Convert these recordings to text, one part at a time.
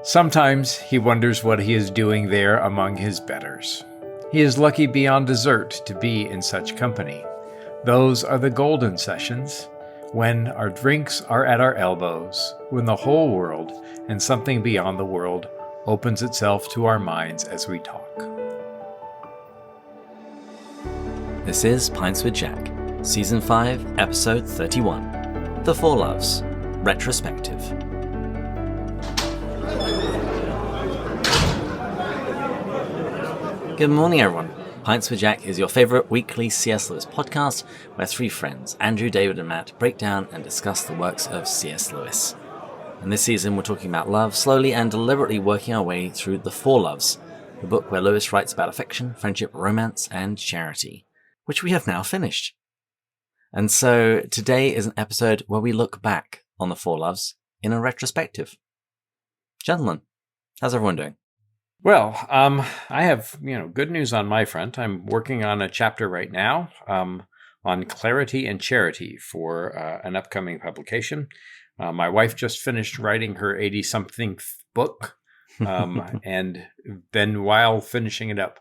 Sometimes he wonders what he is doing there among his betters. He is lucky beyond desert to be in such company. Those are the golden sessions, when our drinks are at our elbows, when the whole world and something beyond the world opens itself to our minds as we talk. This is Pints with Jack, Season 5, Episode 31, The Four Loves, Retrospective. Good morning, everyone. Pints with Jack is your favorite weekly C.S. Lewis podcast where three friends, Andrew, David, and Matt, break down and discuss the works of C.S. Lewis. And this season, we're talking about love, slowly and deliberately working our way through The Four Loves, the book where Lewis writes about affection, friendship, romance, and charity, which we have now finished. And so today is an episode where we look back on The Four Loves in a retrospective. Gentlemen, how's everyone doing? Well, I have, good news on my front. I'm working on a chapter right now on clarity and charity for an upcoming publication. My wife just finished writing her 80-something book, and then while finishing it up,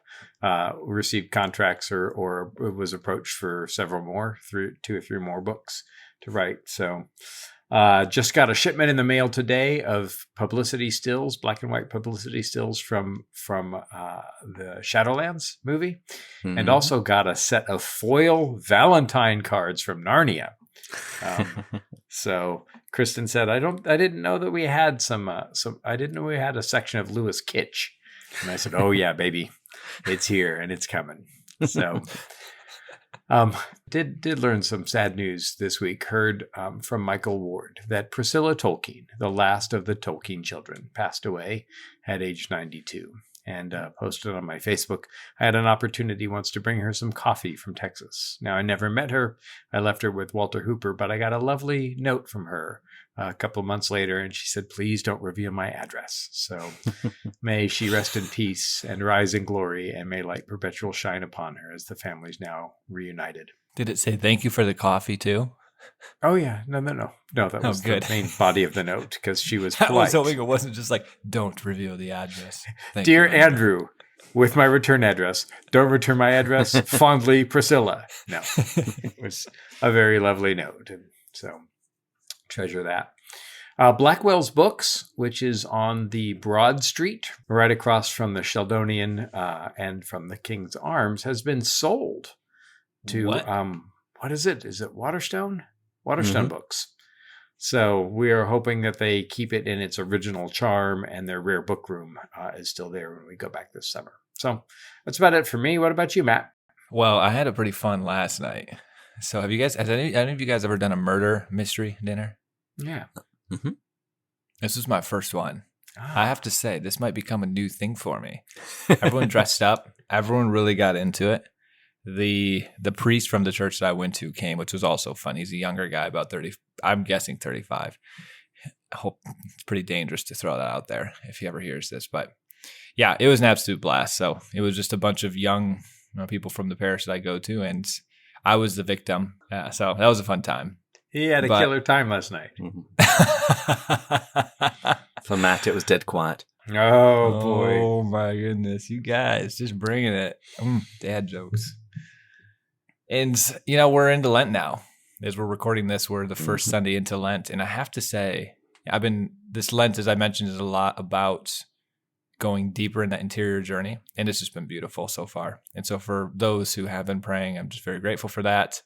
received contracts or was approached for several more, 2 or 3 more books to write. So just got a shipment in the mail today of publicity stills, black and white publicity stills from the Shadowlands movie, and also got a set of foil Valentine cards from Narnia. So Kristen said, I didn't know that we had I didn't know we had a section of Lewis kitsch. And I said, oh yeah, baby, it's here and it's coming. So did learn some sad news this week. Heard from Michael Ward that Priscilla Tolkien, the last of the Tolkien children, passed away at age 92. And posted on my Facebook. I had an opportunity once to bring her some coffee from Texas. Now, I never met her. I left her with Walter Hooper, but I got a lovely note from her a couple of months later, and she said, please don't reveal my address. So may she rest in peace and rise in glory, and may light perpetual shine upon her as the family's now reunited. Did it say thank you for the coffee, too? Oh, yeah. No, that was the main body of the note, because she was polite. I was hoping it wasn't just like, don't reveal the address. Dear Andrew, with my return address, don't return my address. Fondly, Priscilla. No, it was a very lovely note. And so treasure that. Blackwell's Books, which is on the Broad Street, right across from the Sheldonian and from the King's Arms, has been sold to, what is it? Is it Waterstone? Waterstone Books. So we are hoping that they keep it in its original charm, and their rare book room is still there when we go back this summer. So that's about it for me. What about you, Matt? Well, I had a pretty fun last night. So has any of you guys ever done a murder mystery dinner? Yeah. Mm-hmm. This is my first one. I have to say, this might become a new thing for me. Everyone dressed up. Everyone really got into it. The priest from the church that I went to came, which was also fun. He's a younger guy, about 30, I'm guessing 35. I hope it's pretty dangerous to throw that out there if he ever hears this. But yeah, it was an absolute blast. So it was just a bunch of young people from the parish that I go to, and I was the victim. So that was a fun time. He had a killer time last night. For Matt, it was dead quiet. Oh, boy. Oh, my goodness. You guys just bringing it. Dad jokes. And, we're into Lent now. As we're recording this, we're the first Sunday into Lent. And I have to say, this Lent, as I mentioned, is a lot about going deeper in that interior journey. And it's just been beautiful so far. And so for those who have been praying, I'm just very grateful for that.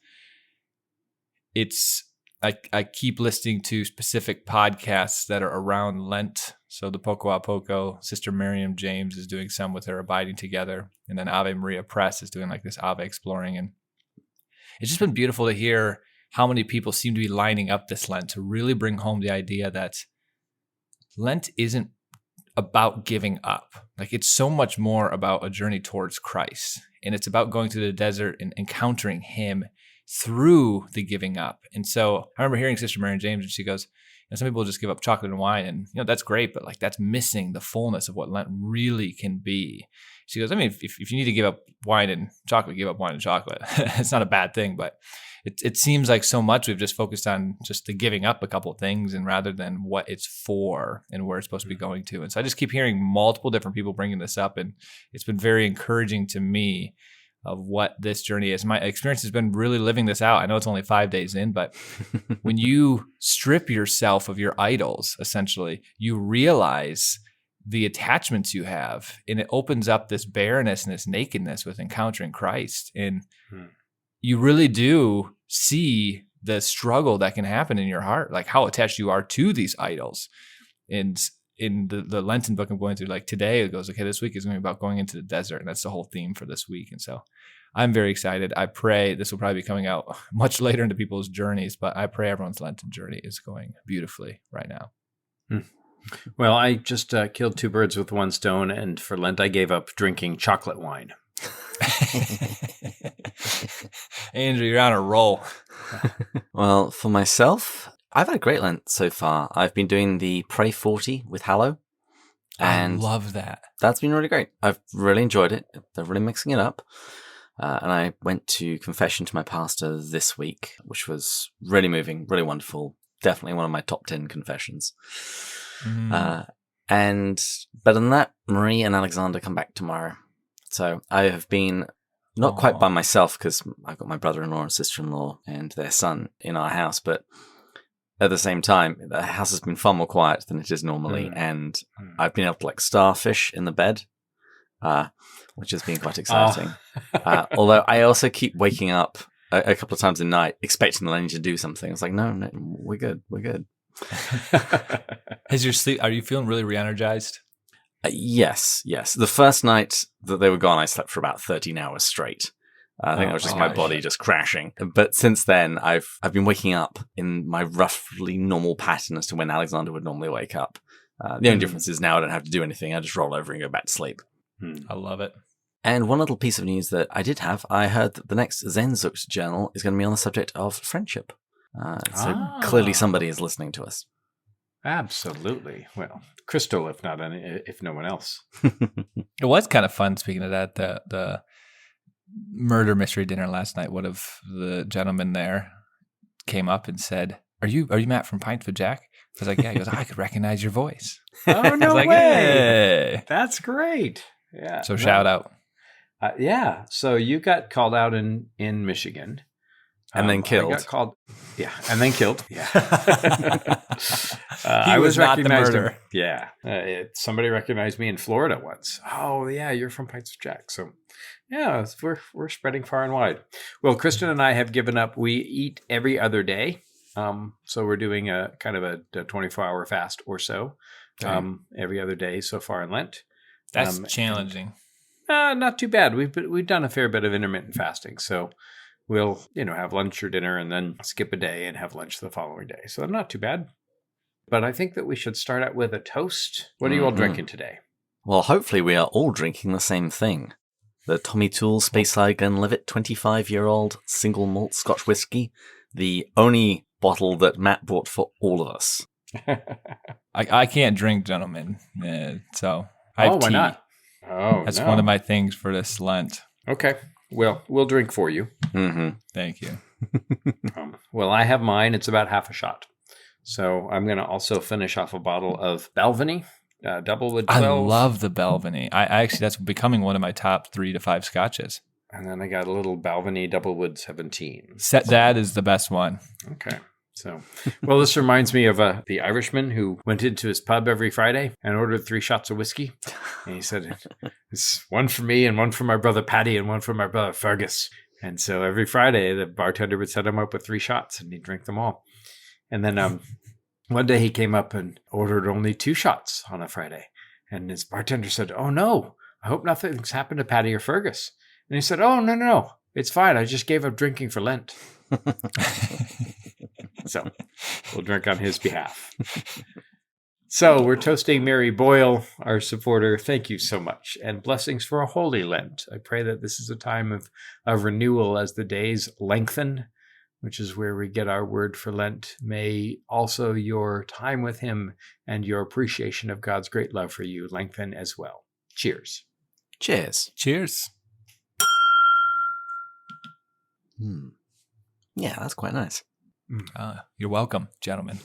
I keep listening to specific podcasts that are around Lent. So the Poco a Poco, Sister Miriam James is doing some with her Abiding Together. And then Ave Maria Press is doing like this Ave Exploring. And it's just been beautiful to hear how many people seem to be lining up this Lent to really bring home the idea that Lent isn't about giving up. Like, it's so much more about a journey towards Christ. And it's about going to the desert and encountering him through the giving up. And so I remember hearing Sister Mary James, and she goes, And some people just give up chocolate and wine, and that's great, but like that's missing the fullness of what Lent really can be. She goes, I mean, if you need to give up wine and chocolate, give up wine and chocolate. It's not a bad thing, but it seems like so much we've just focused on just the giving up a couple of things, and rather than what it's for and where it's supposed to be going to. And so I just keep hearing multiple different people bringing this up, and it's been very encouraging to me of what this journey is. My experience has been really living this out. I know it's only 5 days in, but when you strip yourself of your idols, essentially, you realize the attachments you have, and it opens up this bareness and this nakedness with encountering Christ. And you really do see the struggle that can happen in your heart, like how attached you are to these idols. And in the Lenten book I'm going through, like today, it goes, okay, this week is going to be about going into the desert. And that's the whole theme for this week. And so I'm very excited. I pray this will probably be coming out much later into people's journeys, but I pray everyone's Lenten journey is going beautifully right now. Well, I just killed 2 birds with 1 stone. And for Lent, I gave up drinking chocolate wine. Andrew, you're on a roll. Well, for myself, I've had a great Lent so far. I've been doing the Pray 40 with Hallow. And I love that. That's been really great. I've really enjoyed it. They're really mixing it up. And I went to confession to my pastor this week, which was really moving, really wonderful. Definitely one of my top 10 confessions. And better than that, Marie and Alexander come back tomorrow. So I have been not quite by myself, because I've got my brother-in-law and sister-in-law and their son in our house, but at the same time, the house has been far more quiet than it is normally, and I've been able to like starfish in the bed, which has been quite exciting. Although I also keep waking up a couple of times a night expecting that I need to do something. It's like, no, we're good. Has your sleep? Are you feeling really re-energized? Yes. The first night that they were gone, I slept for about 13 hours straight. I think it was just my body just crashing. But since then, I've been waking up in my roughly normal pattern as to when Alexander would normally wake up. The only difference is now I don't have to do anything. I just roll over and go back to sleep. I love it. And one little piece of news that I did have, I heard that the next Zenzucht journal is going to be on the subject of friendship. So clearly somebody is listening to us. Absolutely. Well, Crystal, if no one else. It was kind of fun. Speaking of that, the murder mystery dinner last night. One of the gentlemen there came up and said, "Are you Matt from Pints with Jack?" I was like, "Yeah." He goes, "I could recognize your voice." Oh no like, way! Hey. That's great. Yeah. So shout out. Yeah. So you got called out in Michigan. And then killed. I got called. Yeah. And then killed. Yeah. I was not the murderer. Yeah. Somebody recognized me in Florida once. Oh, yeah. You're from Pints with Jack. So, yeah, we're spreading far and wide. Well, Kristen and I have given up. We eat every other day. So we're doing a kind of a 24-hour fast or so every other day so far in Lent. That's challenging. Not too bad. We've done a fair bit of intermittent fasting. So we'll, have lunch or dinner and then skip a day and have lunch the following day. So not too bad. But I think that we should start out with a toast. What are you all drinking today? Well, hopefully we are all drinking the same thing. The Tommy Toole Speyside Glenlivet 25-year-old single malt Scotch whiskey. The only bottle that Matt bought for all of us. I can't drink, gentlemen. So I have tea. Why not? Oh, that's one of my things for this Lent. Okay. Well, we'll drink for you. Mm-hmm. Thank you. Well, I have mine. It's about half a shot. So I'm going to also finish off a bottle of Balvenie, Doublewood 12. I love the Balvenie. I actually, that's becoming one of my top 3 to 5 scotches. And then I got a little Balvenie Doublewood 17. That is the best one. Okay. So, well, this reminds me of the Irishman who went into his pub every Friday and ordered 3 shots of whiskey. And he said, "It's one for me and one for my brother Paddy and one for my brother Fergus." And so every Friday, the bartender would set him up with 3 shots and he'd drink them all. And then one day he came up and ordered only 2 shots on a Friday. And his bartender said, "Oh, no, I hope nothing's happened to Paddy or Fergus." And he said, "Oh, no, it's fine. I just gave up drinking for Lent." So we'll drink on his behalf. So we're toasting Mary Boyle, our supporter. Thank you so much. And blessings for a holy Lent. I pray that this is a time of renewal as the days lengthen, which is where we get our word for Lent, may also your time with him and your appreciation of God's great love for you lengthen as well. Cheers. Cheers. Cheers. Yeah, that's quite nice. You're welcome, gentlemen.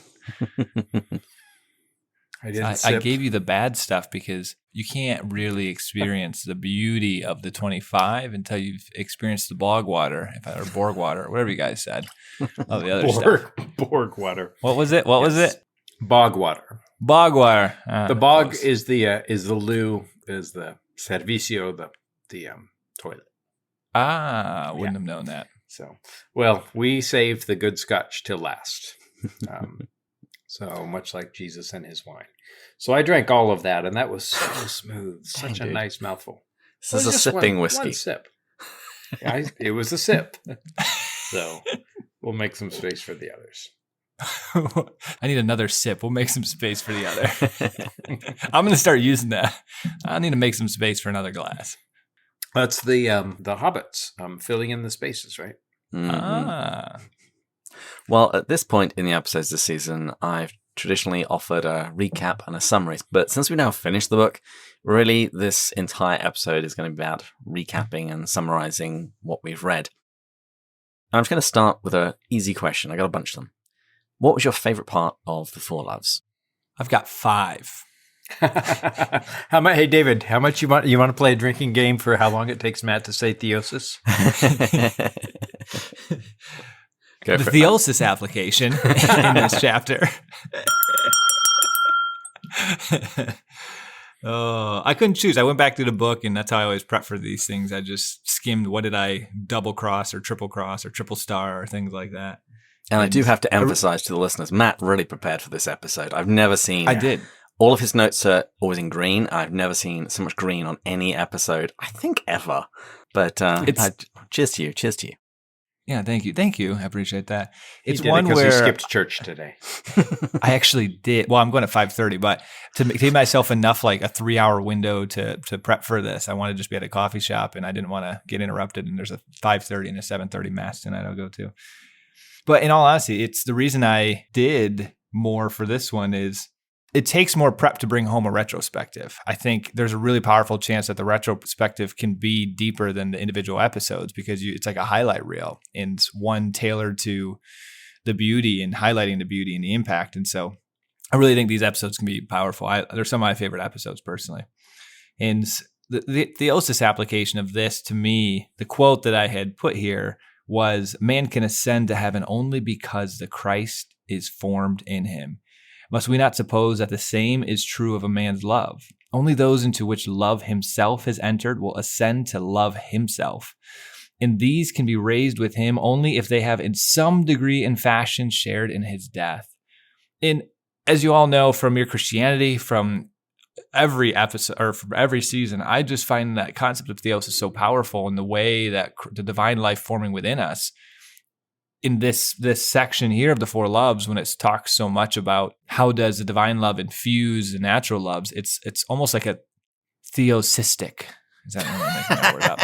I gave you the bad stuff because you can't really experience the beauty of the 25 until you've experienced the bog water, or borg water, whatever you guys said. Oh, the other stuff. Borg water. What was it? What was it? Bog water. Bog water. The bog is the loo, is the servicio, the toilet. Wouldn't have known that. So, well, we saved the good scotch till last. So much like Jesus and his wine. So I drank all of that, and that was so smooth. Such a nice mouthful. This is a sipping whiskey. One sip. It was a sip. So we'll make some space for the others. I need another sip. We'll make some space for the other. I'm going to start using that. I need to make some space for another glass. That's the hobbits filling in the spaces, right? Mm-hmm. Well, at this point in the episodes this season, I've traditionally offered a recap and a summary. But since we now finished the book, really this entire episode is going to be about recapping and summarizing what we've read. I'm just going to start with an easy question. I got a bunch of them. What was your favorite part of The Four Loves? I've got 5. Hey, David, how much you want to play a drinking game for how long it takes Matt to say theosis? The theosis application in this chapter. I couldn't choose. I went back to the book, and that's how I always prep for these things. I just skimmed what did I double cross or triple star or things like that. And I do have to emphasize to the listeners, Matt really prepared for this episode. I've never seen... I did. All of his notes are always in green. I've never seen so much green on any episode, I think ever. But cheers to you. Cheers to you. Yeah, thank you. I appreciate that. It's one where he skipped church today. I actually did. Well, I'm going at 5:30, but to give myself enough, like a 3-hour window to prep for this, I want to just be at a coffee shop, and I didn't want to get interrupted. And there's a 5:30 and a 7:30 mass tonight I'll go to. But in all honesty, it's the reason I did more for this one is it takes more prep to bring home a retrospective. I think there's a really powerful chance that the retrospective can be deeper than the individual episodes because it's like a highlight reel and it's one tailored to the beauty and highlighting the beauty and the impact. And so I really think these episodes can be powerful. They're some of my favorite episodes personally. And the theosis application of this to me, the quote that I had put here was, man can ascend to heaven only because the Christ is formed in him. Must we not suppose that the same is true of a man's love? Only those into which love himself has entered will ascend to love himself. And these can be raised with him only if they have in some degree and fashion shared in his death. And as you all know from your Christianity, from every episode or from every season, I just find that concept of theos is so powerful in the way that the divine life forming within us. In this section here of the Four Loves, when it talks so much about how does the divine love infuse the natural loves, it's almost like a theosistic. Is that really making that word up?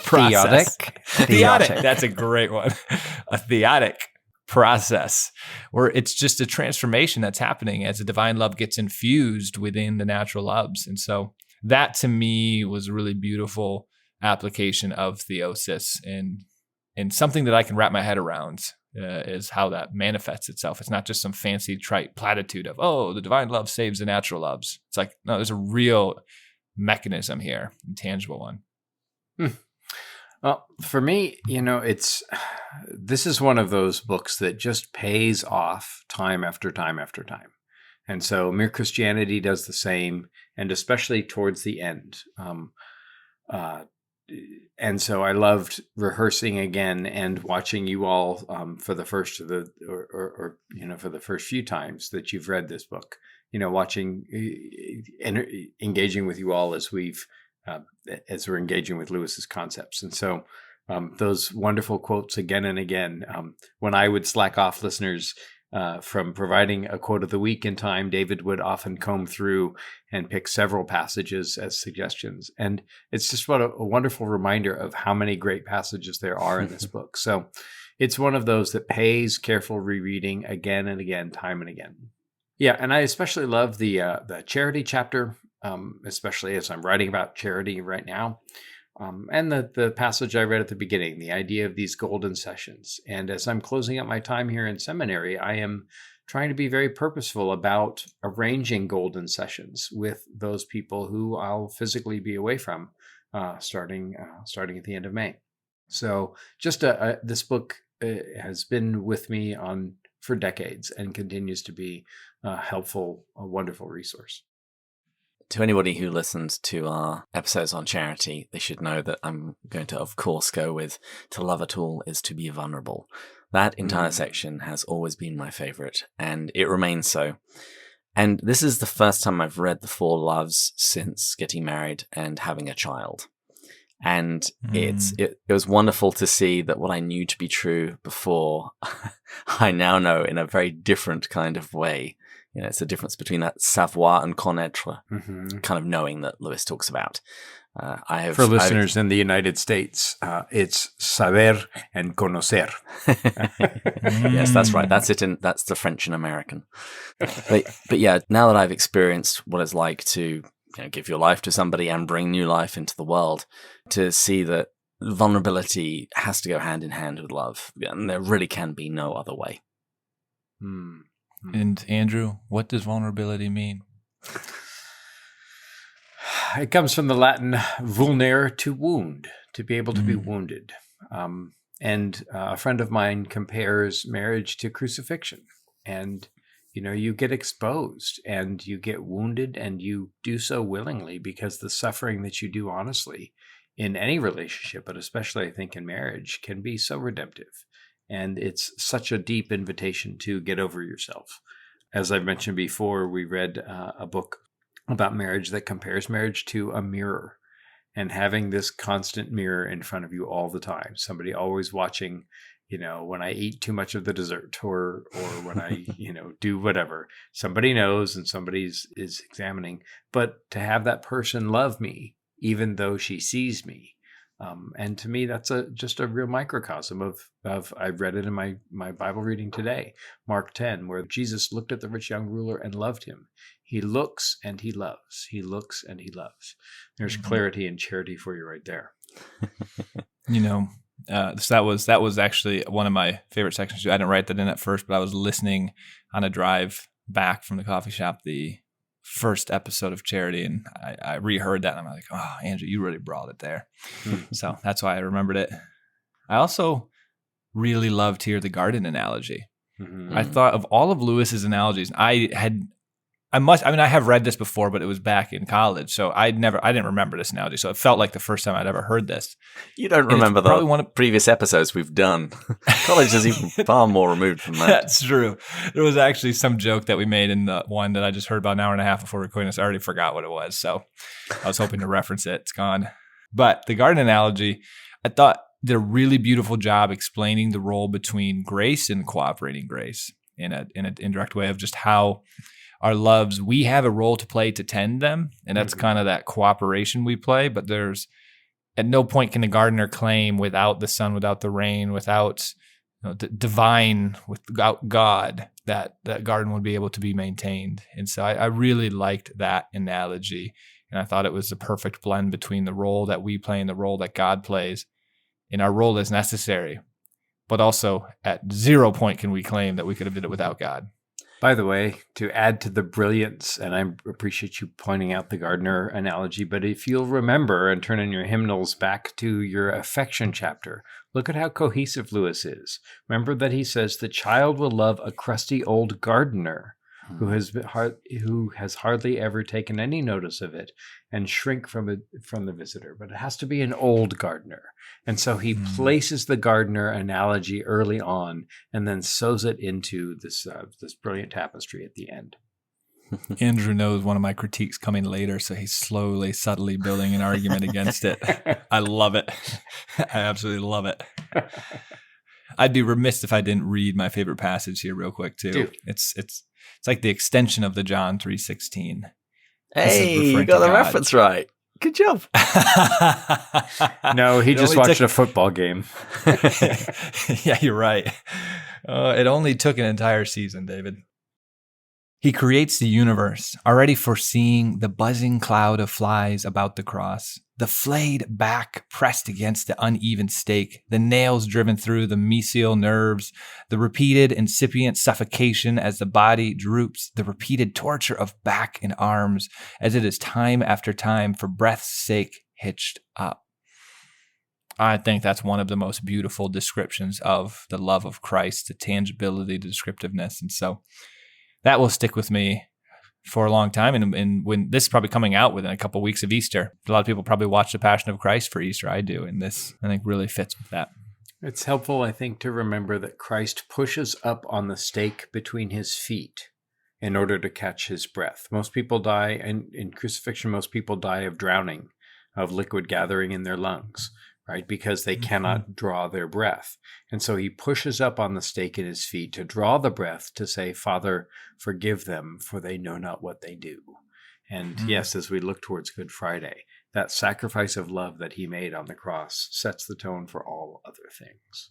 Process. Theotic. That's a great one. A theotic process where it's just a transformation that's happening as the divine love gets infused within the natural loves. And so that to me was a really beautiful application of theosis and something that I can wrap my head around is how that manifests itself. It's not just some fancy trite platitude of, oh, the divine love saves the natural loves. It's like, no, there's a real mechanism here, a tangible one. Well, for me, this is one of those books that just pays off time after time after time. And so Mere Christianity does the same, and especially towards the end. And so I loved rehearsing again and watching you all for the first of for the first few times that you've read this book. Watching and engaging with you all as we're engaging with Lewis's concepts. And so those wonderful quotes again and again. When I would slack off listeners from providing a quote of the week in time, David would often comb through and pick several passages as suggestions. And it's just what a wonderful reminder of how many great passages there are in this book. So it's one of those that pays careful rereading again and again, time and again. Yeah, and I especially love the charity chapter, especially as I'm writing about charity right now. And the passage I read at the beginning, the idea of these golden sessions. And as I'm closing out my time here in seminary, I am trying to be very purposeful about arranging golden sessions with those people who I'll physically be away from starting at the end of May. So just this book has been with me for decades and continues to be a wonderful resource. To anybody who listens to our episodes on charity, they should know that I'm going to, of course, go with "To love at all is to be vulnerable." That entire section has always been my favorite, and it remains so. And this is the first time I've read the four loves since getting married and having a child. And it was wonderful to see that what I knew to be true before, I now know in a very different kind of way. You know, it's the difference between that savoir and connaître kind of knowing that Lewis talks about. For listeners in the United States, it's saber and conocer. Yes, that's right. That's the French and American. But yeah, now that I've experienced what it's like to give your life to somebody and bring new life into the world, to see that vulnerability has to go hand in hand with love, and there really can be no other way. And Andrew, what does vulnerability mean? It comes from the Latin vulnere, to wound, to be able to be wounded. And a friend of mine compares marriage to crucifixion. And, you get exposed and you get wounded, and you do so willingly, because the suffering that you do honestly in any relationship, but especially I think in marriage, can be so redemptive. And it's such a deep invitation to get over yourself. As I've mentioned before, we read a book about marriage that compares marriage to a mirror, and having this constant mirror in front of you all the time. Somebody always watching, when I eat too much of the dessert, or when I, do whatever. Somebody knows, and somebody is examining. But to have that person love me, even though she sees me. And to me, that's just a real microcosm of I read it in my Bible reading today, Mark 10, where Jesus looked at the rich young ruler and loved him. He looks and he loves. He looks and he loves. There's clarity and charity for you right there. So that was actually one of my favorite sections. I didn't write that in at first, but I was listening on a drive back from the coffee shop the first episode of Charity, and I reheard that, and I'm like, oh, Andrew, you really brought it there. So that's why I remembered it. I also really loved here the garden analogy. I thought of all of Lewis's analogies, I have read this before, but it was back in college, so I didn't remember this analogy, so it felt like the first time I'd ever heard this. You don't remember the previous episodes we've done. College is even far more removed from that. That's true. There was actually some joke that we made in the one that I just heard about an hour and a half before recording this. I already forgot what it was, so I was hoping to reference it. It's gone. But the garden analogy, I thought did a really beautiful job explaining the role between grace and cooperating grace in an indirect way of just how our loves, we have a role to play to tend them, and that's kind of that cooperation we play, but there's at no point can the gardener claim without the sun, without the rain, without divine, without God, that garden would be able to be maintained. And so I really liked that analogy, and I thought it was the perfect blend between the role that we play and the role that God plays, and our role is necessary, but also at 0 point can we claim that we could have did it without God. By the way, to add to the brilliance, and I appreciate you pointing out the gardener analogy, but if you'll remember and turn in your hymnals back to your affection chapter, look at how cohesive Lewis is. Remember that he says the child will love a crusty old gardener who has hardly ever taken any notice of it and shrink from the visitor. But it has to be an old gardener. And so he places the gardener analogy early on and then sews it into this brilliant tapestry at the end. Andrew knows one of my critiques coming later, so he's slowly, subtly building an argument against it. I love it. I absolutely love it. I'd be remiss if I didn't read my favorite passage here real quick too. Dude. It's like the extension of the John 3:16. Hey, you got the reference right. Good job. No, he just watched a football game. Yeah, you're right. It only took an entire season, David. He creates the universe, already foreseeing the buzzing cloud of flies about the cross, the flayed back pressed against the uneven stake, the nails driven through the mesial nerves, the repeated incipient suffocation as the body droops, the repeated torture of back and arms as it is time after time for breath's sake hitched up. I think that's one of the most beautiful descriptions of the love of Christ, the tangibility, the descriptiveness. And so that will stick with me for a long time. And when this is probably coming out within a couple of weeks of Easter, a lot of people probably watch The Passion of Christ for Easter. I do. And this, I think, really fits with that. It's helpful, I think, to remember that Christ pushes up on the stake between his feet in order to catch his breath. Most people die, and in crucifixion, most people die of drowning, of liquid gathering in their lungs, right? Because they cannot draw their breath. And so he pushes up on the stake at his feet to draw the breath, to say, Father, forgive them, for they know not what they do. And yes, as we look towards Good Friday, that sacrifice of love that he made on the cross sets the tone for all other things.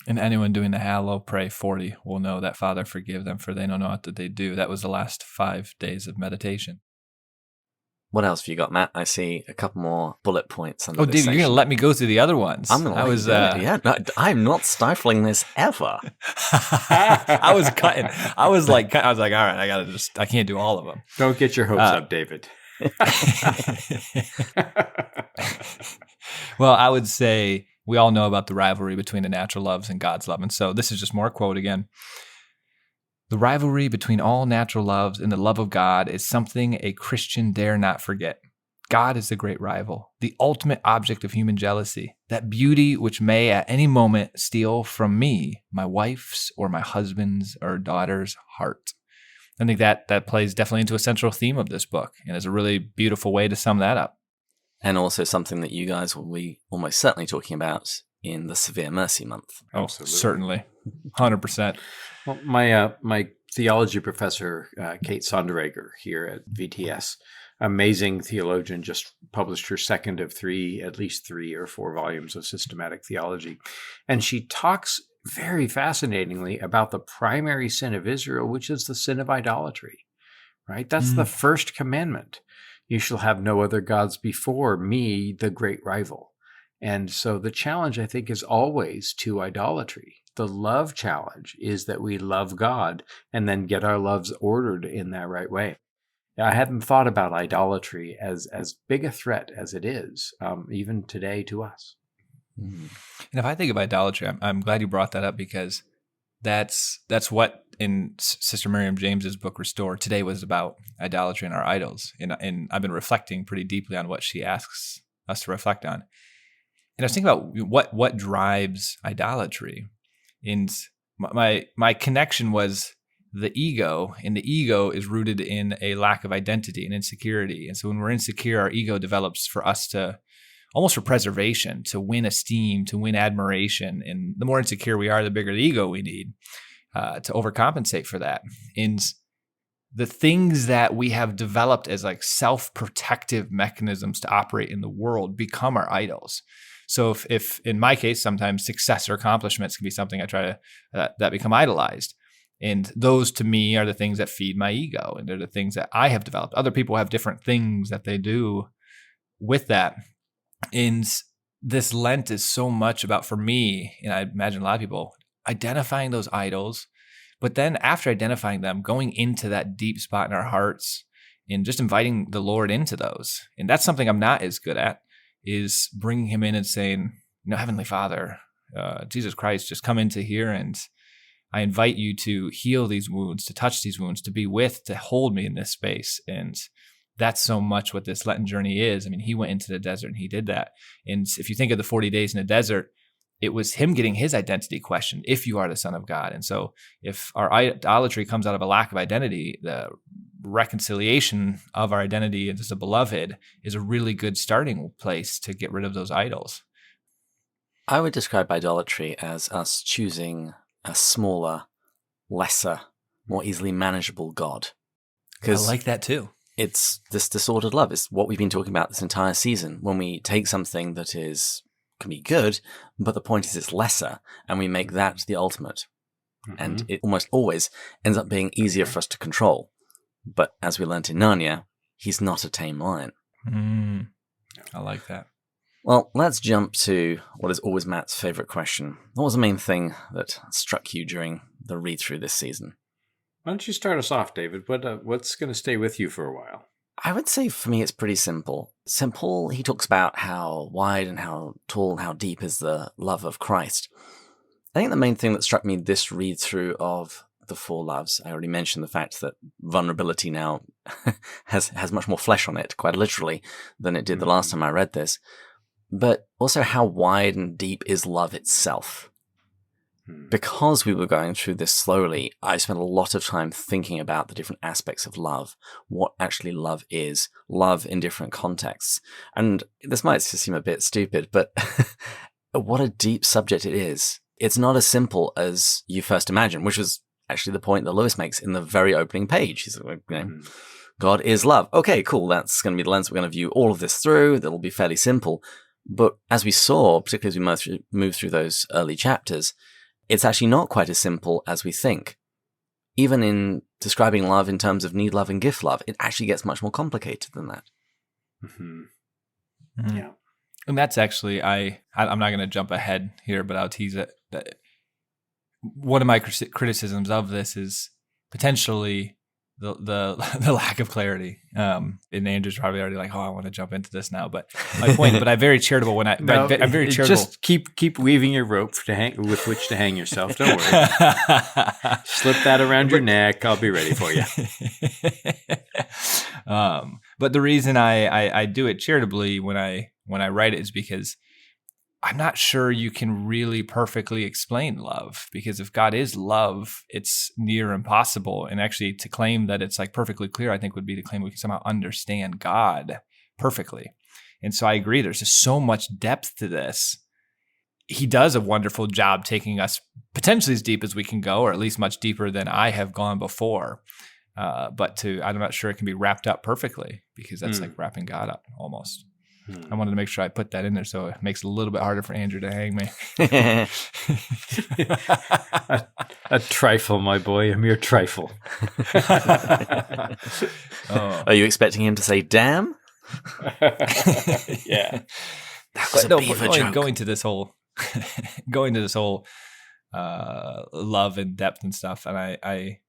And anyone doing the Hallow Pray 40 will know that, Father, forgive them, for they don't know what they do. That was the last 5 days of meditation. What else have you got, Matt? I see a couple more bullet points. Oh, David, you're going to let me go through the other ones. I'm going to let you do it. Yeah, no, I'm not stifling this ever. I was cutting. I was like, all right, I can't do all of them. Don't get your hopes up, David. Well, I would say we all know about the rivalry between the natural loves and God's love. And so this is just more quote again. The rivalry between all natural loves and the love of God is something a Christian dare not forget. God is the great rival, the ultimate object of human jealousy, that beauty which may at any moment steal from me, my wife's or my husband's or daughter's heart. I think that plays definitely into a central theme of this book, and is a really beautiful way to sum that up. And also something that you guys will be almost certainly talking about in the Severe Mercy Month. Oh, absolutely. Certainly. 100%. Well, my theology professor, Kate Sonderegger here at VTS, amazing theologian, just published her second of at least 3 or 4 volumes of systematic theology. And she talks very fascinatingly about the primary sin of Israel, which is the sin of idolatry, right? That's the first commandment. You shall have no other gods before me, the great rival. And so the challenge, I think, is always to idolatry. The love challenge is that we love God and then get our loves ordered in that right way. I hadn't thought about idolatry as big a threat as it is, even today to us. And if I think of idolatry, I'm glad you brought that up, because that's what in Sister Miriam James's book Restore today was about, idolatry and our idols. And I've been reflecting pretty deeply on what she asks us to reflect on. And I was thinking about what drives idolatry. And my connection was the ego, and the ego is rooted in a lack of identity and insecurity. And so when we're insecure, our ego develops for us to, almost for preservation, to win esteem, to win admiration. And the more insecure we are, the bigger the ego we need to overcompensate for that. And the things that we have developed as like self-protective mechanisms to operate in the world become our idols. So if in my case, sometimes success or accomplishments can be something I try to, that become idolized. And those to me are the things that feed my ego. And they're the things that I have developed. Other people have different things that they do with that. And this Lent is so much about, for me, and I imagine a lot of people, identifying those idols, but then after identifying them, going into that deep spot in our hearts and just inviting the Lord into those. And that's something I'm not as good at, is bringing him in and saying, Heavenly Father, Jesus Christ, just come into here, and I invite you to heal these wounds, to touch these wounds, to be with, to hold me in this space. And that's so much what this Lenten journey is. I mean, he went into the desert and he did that. And if you think of the 40 days in the desert, it was him getting his identity questioned, if you are the Son of God. And so if our idolatry comes out of a lack of identity, the reconciliation of our identity as a beloved is a really good starting place to get rid of those idols. I would describe idolatry as us choosing a smaller, lesser, more easily manageable God. I like that too. it's this disordered love. It's what we've been talking about this entire season. When we take something that can be good, but the point is it's lesser, and we make that the ultimate. And it almost always ends up being easier for us to control. But as we learnt in Narnia, he's not a tame lion. I like that. Well, let's jump to what is always Matt's favorite question. What was the main thing that struck you during the read-through this season? Why don't you start us off, David? What's going to stay with you for a while? I would say for me it's pretty simple. Simple, he talks about how wide and how tall and how deep is the love of Christ. I think the main thing that struck me this read-through of the four loves, I already mentioned the fact that vulnerability now has much more flesh on it, quite literally, than it did the last time I read this. But also how wide and deep is love itself. Because we were going through this slowly, I spent a lot of time thinking about the different aspects of love, what actually love is, love in different contexts. And this might just seem a bit stupid, but what a deep subject it is. It's not as simple as you first imagine, which was actually the point that Lewis makes in the very opening page. He's like, God is love. Okay, cool. That's going to be the lens we're going to view all of this through. That'll be fairly simple. But as we saw, particularly as we move through those early chapters, it's actually not quite as simple as we think. Even in describing love in terms of need love and gift love, it actually gets much more complicated than that. Yeah. And that's actually, I'm not going to jump ahead here, but I'll tease it. That one of my criticisms of this is potentially the lack of clarity. And Andrew's probably already like, oh, I want to jump into this now. But my point, but I'm very charitable when I'm very charitable. Just keep weaving your rope with which to hang yourself. Don't worry. Slip that around your neck. I'll be ready for you. But the reason I do it charitably when I write it is because I'm not sure you can really perfectly explain love, because if God is love, it's near impossible. And actually to claim that it's like perfectly clear, I think would be to claim we can somehow understand God perfectly. And so I agree. There's just so much depth to this. He does a wonderful job taking us potentially as deep as we can go, or at least much deeper than I have gone before. But I'm not sure it can be wrapped up perfectly, because that's like wrapping God up almost. I wanted to make sure I put that in there so it makes it a little bit harder for Andrew to hang me. a trifle, my boy, a mere trifle. Are you expecting him to say damn? Yeah. That was a beaver joke. Going to this whole love and depth and stuff. And I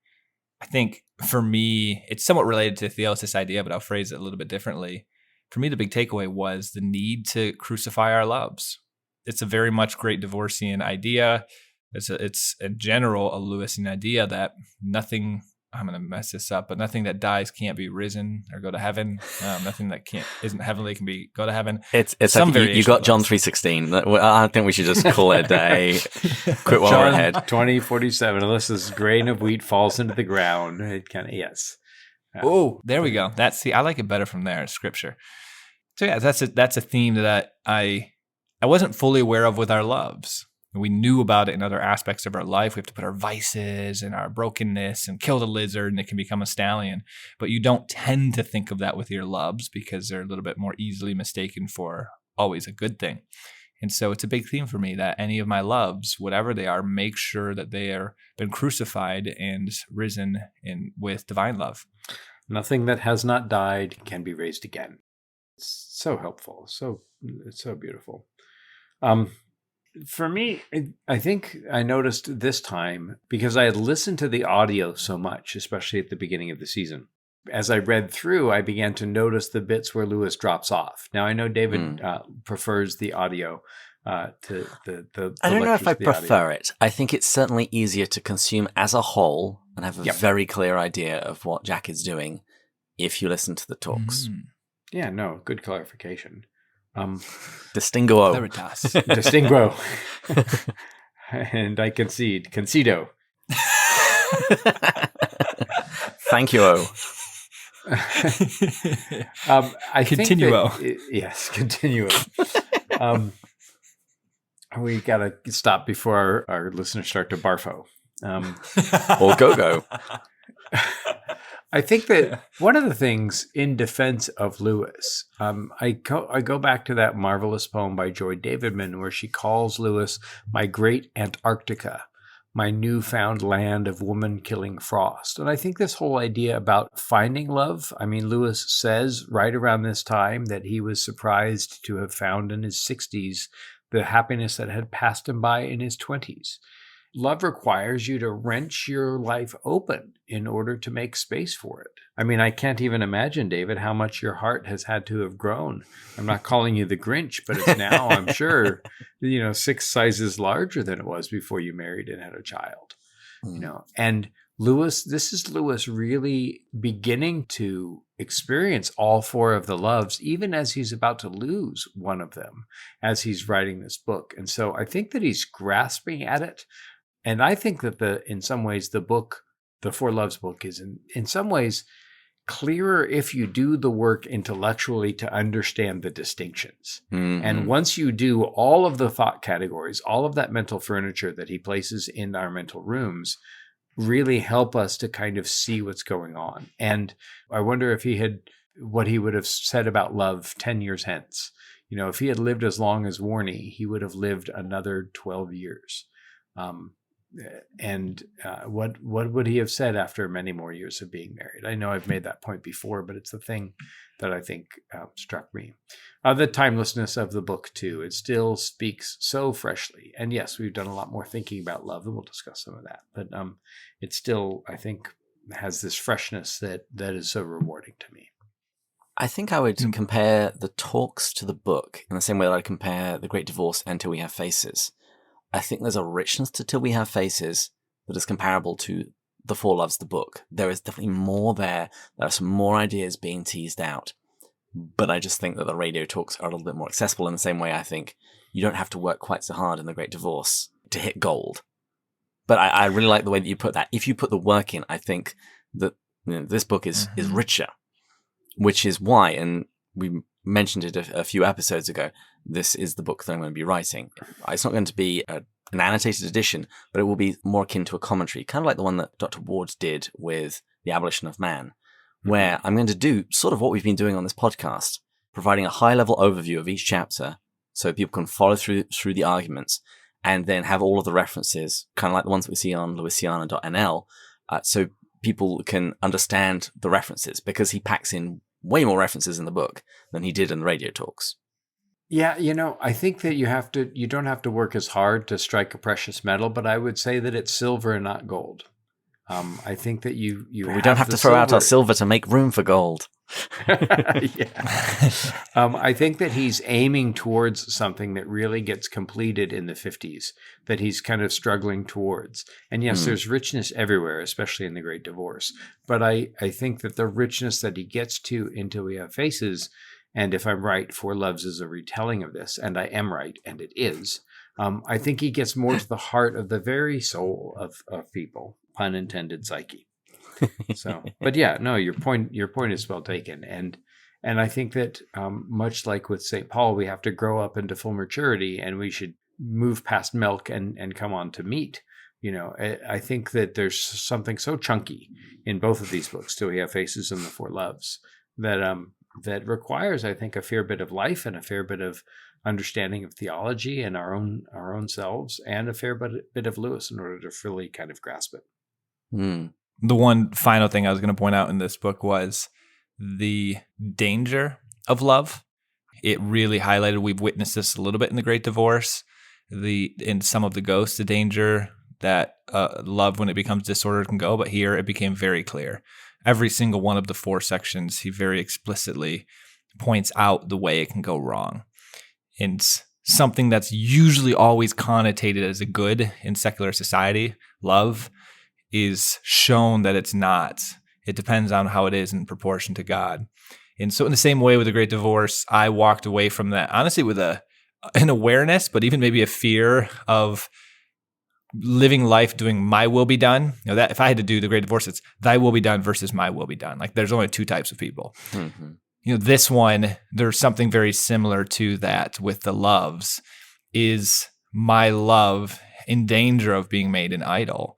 think for me, it's somewhat related to Theosis' idea, but I'll phrase it a little bit differently. For me, the big takeaway was the need to crucify our loves. It's a very much great Divorcian idea. It's in general a Lewisian idea that nothing, I'm going to mess this up, but nothing that dies can't be risen or go to heaven. Nothing that isn't heavenly can go to heaven. It's like you got John 3:16. I think we should just call it a day. Quit while we're ahead. 20:47. Unless this grain of wheat falls into the ground, it kind of yes. Oh, there we go. I like it better from there. Scripture. So yeah, that's a theme that I wasn't fully aware of with our loves. We knew about it in other aspects of our life. We have to put our vices and our brokenness and kill the lizard and it can become a stallion. But you don't tend to think of that with your loves because they're a little bit more easily mistaken for always a good thing. And so it's a big theme for me that any of my loves, whatever they are, make sure that they are been crucified and risen with divine love. Nothing that has not died can be raised again. It's so helpful. It's so beautiful. For me, I think I noticed this time, because I had listened to the audio so much, especially at the beginning of the season. As I read through, I began to notice the bits where Lewis drops off. Now, I know David prefers the audio to the I don't know if I prefer it. I think it's certainly easier to consume as a whole and have a very clear idea of what Jack is doing if you listen to the talks. Yeah, no, good clarification. Distinguo. Veritas. Distinguo. And I concede. Concedo. Thank you, O. I Continuo. Yes, continuo. We got to stop before our listeners start to barfo. Or go-go. I think that one of the things in defense of Lewis, I go back to that marvelous poem by Joy Davidman where she calls Lewis my great Antarctica, my newfound land of woman-killing frost. And I think this whole idea about finding love, I mean, Lewis says right around this time that he was surprised to have found in his 60s the happiness that had passed him by in his 20s. Love requires you to wrench your life open in order to make space for it. I mean, I can't even imagine, David, how much your heart has had to have grown. I'm not calling you the Grinch, but it's now, I'm sure, 6 sizes larger than it was before you married and had a child. And this is Lewis really beginning to experience all 4 of the loves, even as he's about to lose one of them as he's writing this book. And so I think that he's grasping at it. And I think that in some ways, the book, the 4 Loves book, is in some ways clearer if you do the work intellectually to understand the distinctions. Mm-hmm. And once you do all of the thought categories, all of that mental furniture that he places in our mental rooms, really help us to kind of see what's going on. And I wonder if what he would have said about love 10 years hence. If he had lived as long as Warney, he would have lived another 12 years. What would he have said after many more years of being married? I know I've made that point before, but it's the thing that I think struck me. The timelessness of the book, too. It still speaks so freshly. And yes, we've done a lot more thinking about love, and we'll discuss some of that. But it still, I think, has this freshness that is so rewarding to me. I think I would compare the talks to the book in the same way that I compare The Great Divorce and Till We Have Faces. I think there's a richness to Till We Have Faces that is comparable to The 4 Loves, the book. There is definitely more there. There are some more ideas being teased out. But I just think that the radio talks are a little bit more accessible in the same way I think you don't have to work quite so hard in The Great Divorce to hit gold. But I really like the way that you put that. If you put the work in, I think that this book is richer, which is why, and we mentioned it a few episodes ago, this is the book that I'm going to be writing. It's not going to be an annotated edition, but it will be more akin to a commentary, kind of like the one that Dr. Ward did with The Abolition of Man, where I'm going to do sort of what we've been doing on this podcast, providing a high-level overview of each chapter so people can follow through the arguments and then have all of the references, kind of like the ones that we see on lewisiana.nl, so people can understand the references, because he packs in way more references in the book than he did in the radio talks. Yeah, I think that you don't have to work as hard to strike a precious metal, but I would say that it's silver and not gold. I think that we don't have to throw out our silver to make room for gold. Yeah. I think that he's aiming towards something that really gets completed in the 50s, that he's kind of struggling towards. And yes, there's richness everywhere, especially in The Great Divorce. But I think that the richness that he gets to Until We Have Faces, and if I'm right, 4 Loves is a retelling of this, and I am right, and it is. I think he gets more to the heart of the very soul of people, pun intended, psyche. So, but yeah, no, your point is well taken, and I think that much like with St. Paul, we have to grow up into full maturity, and we should move past milk and come on to meat. I think that there's something so chunky in both of these books, Till We Have Faces and The 4 Loves, that requires, I think, a fair bit of life and a fair bit of understanding of theology and our own selves, and a fair bit of Lewis in order to fully kind of grasp it. The one final thing I was going to point out in this book was the danger of love. It really highlighted, we've witnessed this a little bit in The Great Divorce, in some of the ghosts, the danger that love, when it becomes disordered, can go. But here it became very clear. Every single one of the 4 sections, he very explicitly points out the way it can go wrong. And something that's usually always connotated as a good in secular society, love, is shown that it's not. It depends on how it is in proportion to God. And so in the same way with The Great Divorce, I walked away from that, honestly, with an awareness, but even maybe a fear of living life doing my will be done. That if I had to do The Great Divorce, it's thy will be done versus my will be done. Like, there's only 2 types of people. Mm-hmm. This one, there's something very similar to that with the loves. Is my love in danger of being made an idol?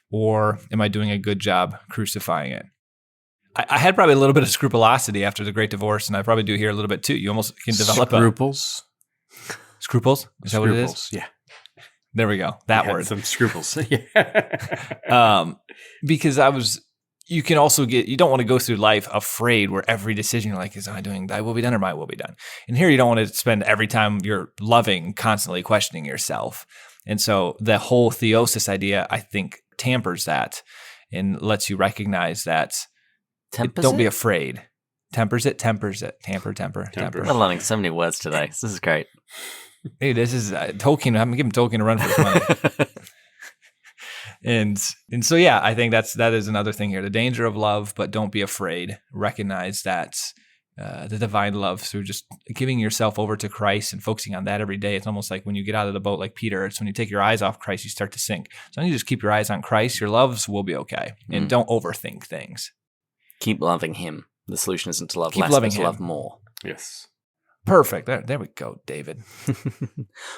Or am I doing a good job crucifying it? I had probably a little bit of scrupulosity after the Great Divorce, and I probably do here a little bit too. You almost can develop scruples. Scruples? Is that what it is? Yeah. There we go. That word. Some scruples. Because you can also you don't want to go through life afraid where every decision you're like, is I doing thy will be done or my will be done? And here you don't want to spend every time you're loving constantly questioning yourself. And so the whole theosis idea, I think, tampers that and lets you recognize that don't be afraid. Tempers it. Temper. We're learning so many words today. This is great. Hey, this is Tolkien. I'm giving Tolkien a run for his money. And so, yeah, I think that is another thing here. The danger of love, but don't be afraid. Recognize that the divine love through just giving yourself over to Christ and focusing on that every day. It's almost like when you get out of the boat like Peter, it's when you take your eyes off Christ, you start to sink. So you just keep your eyes on Christ, your loves will be okay. And don't overthink things. Keep loving him. The solution isn't to love Keep less, loving but to him. love more. Yes. Perfect. There we go, David.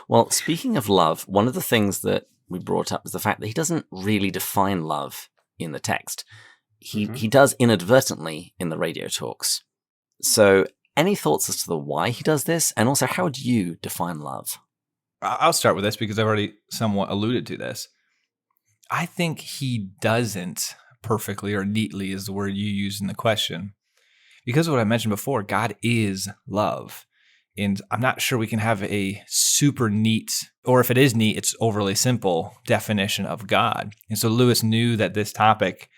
Well, speaking of love, one of the things that we brought up was the fact that he doesn't really define love in the text. He does inadvertently in the radio talks. So any thoughts as to the why he does this? And also, how would you define love? I'll start with this because I've already somewhat alluded to this. I think he doesn't perfectly or neatly is the word you use in the question. Because of what I mentioned before, God is love. And I'm not sure we can have a super neat, or if it is neat, it's overly simple definition of God. And so Lewis knew that this topic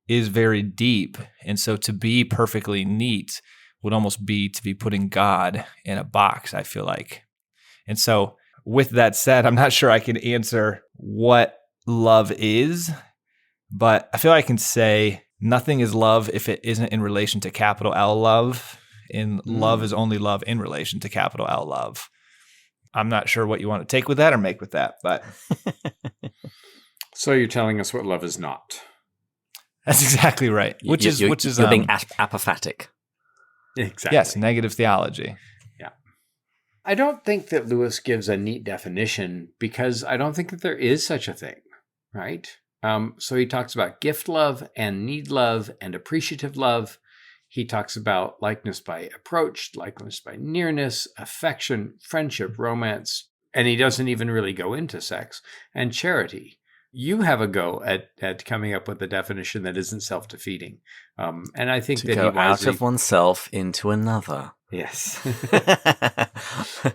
is very deep. And so to be perfectly neat would almost be to be putting God in a box, I feel like. And so with that said, I'm not sure I can answer what love is, but I feel I can say nothing is love if it isn't in relation to capital L love. And love is only love in relation to capital L love. I'm not sure what you want to take with that or make with that, but So you're telling us what love is not. that's exactly right. Which is you're being apophatic. Exactly. Yes, negative theology. Yeah. I don't think that Lewis gives a neat definition because I don't think that there is such a thing, right? So he talks about gift love and need love and appreciative love. He talks about likeness by approach, likeness by nearness, affection, friendship, romance, and he doesn't even really go into sex, and charity. You have a go at coming up with a definition that isn't self-defeating. And I think To that go he wisely... out of oneself into another. Yes.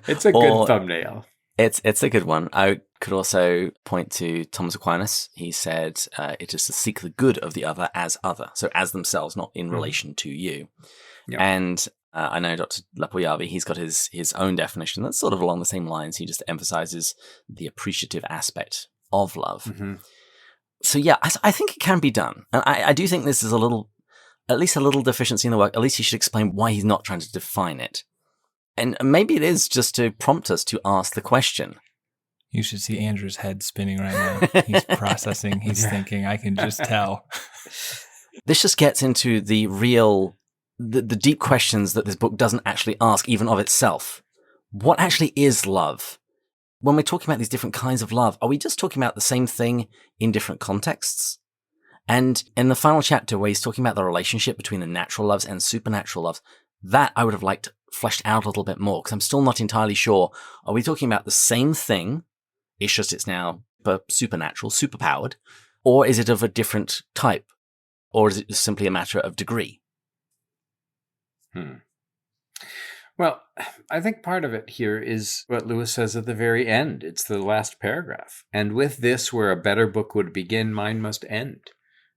It's a good thumbnail. It's a good one. I could also point to Thomas Aquinas. He said it is to seek the good of the other as other, so as themselves, not in relation to you. Yep. And I know Dr. Lapoyavi, he's got his own definition that's sort of along the same lines. He just emphasizes the appreciative aspect of love. Mm-hmm. So yeah, I think it can be done. And I do think this is at least a little deficiency in the work. At least he should explain why he's not trying to define it. And maybe it is just to prompt us to ask the question. You should see Andrew's head spinning right now. He's processing. He's thinking. I can just tell. This just gets into the deep questions that this book doesn't actually ask, even of itself. What actually is love? When we're talking about these different kinds of love, are we just talking about the same thing in different contexts? And in the final chapter where he's talking about the relationship between the natural loves and supernatural loves, that I would have liked fleshed out a little bit more, because I'm still not entirely sure. Are we talking about the same thing? It's just it's now supernatural, superpowered, or is it of a different type? Or is it just simply a matter of degree? Well, I think part of it here is what Lewis says at the very end. It's the last paragraph. And with this, where a better book would begin, mine must end,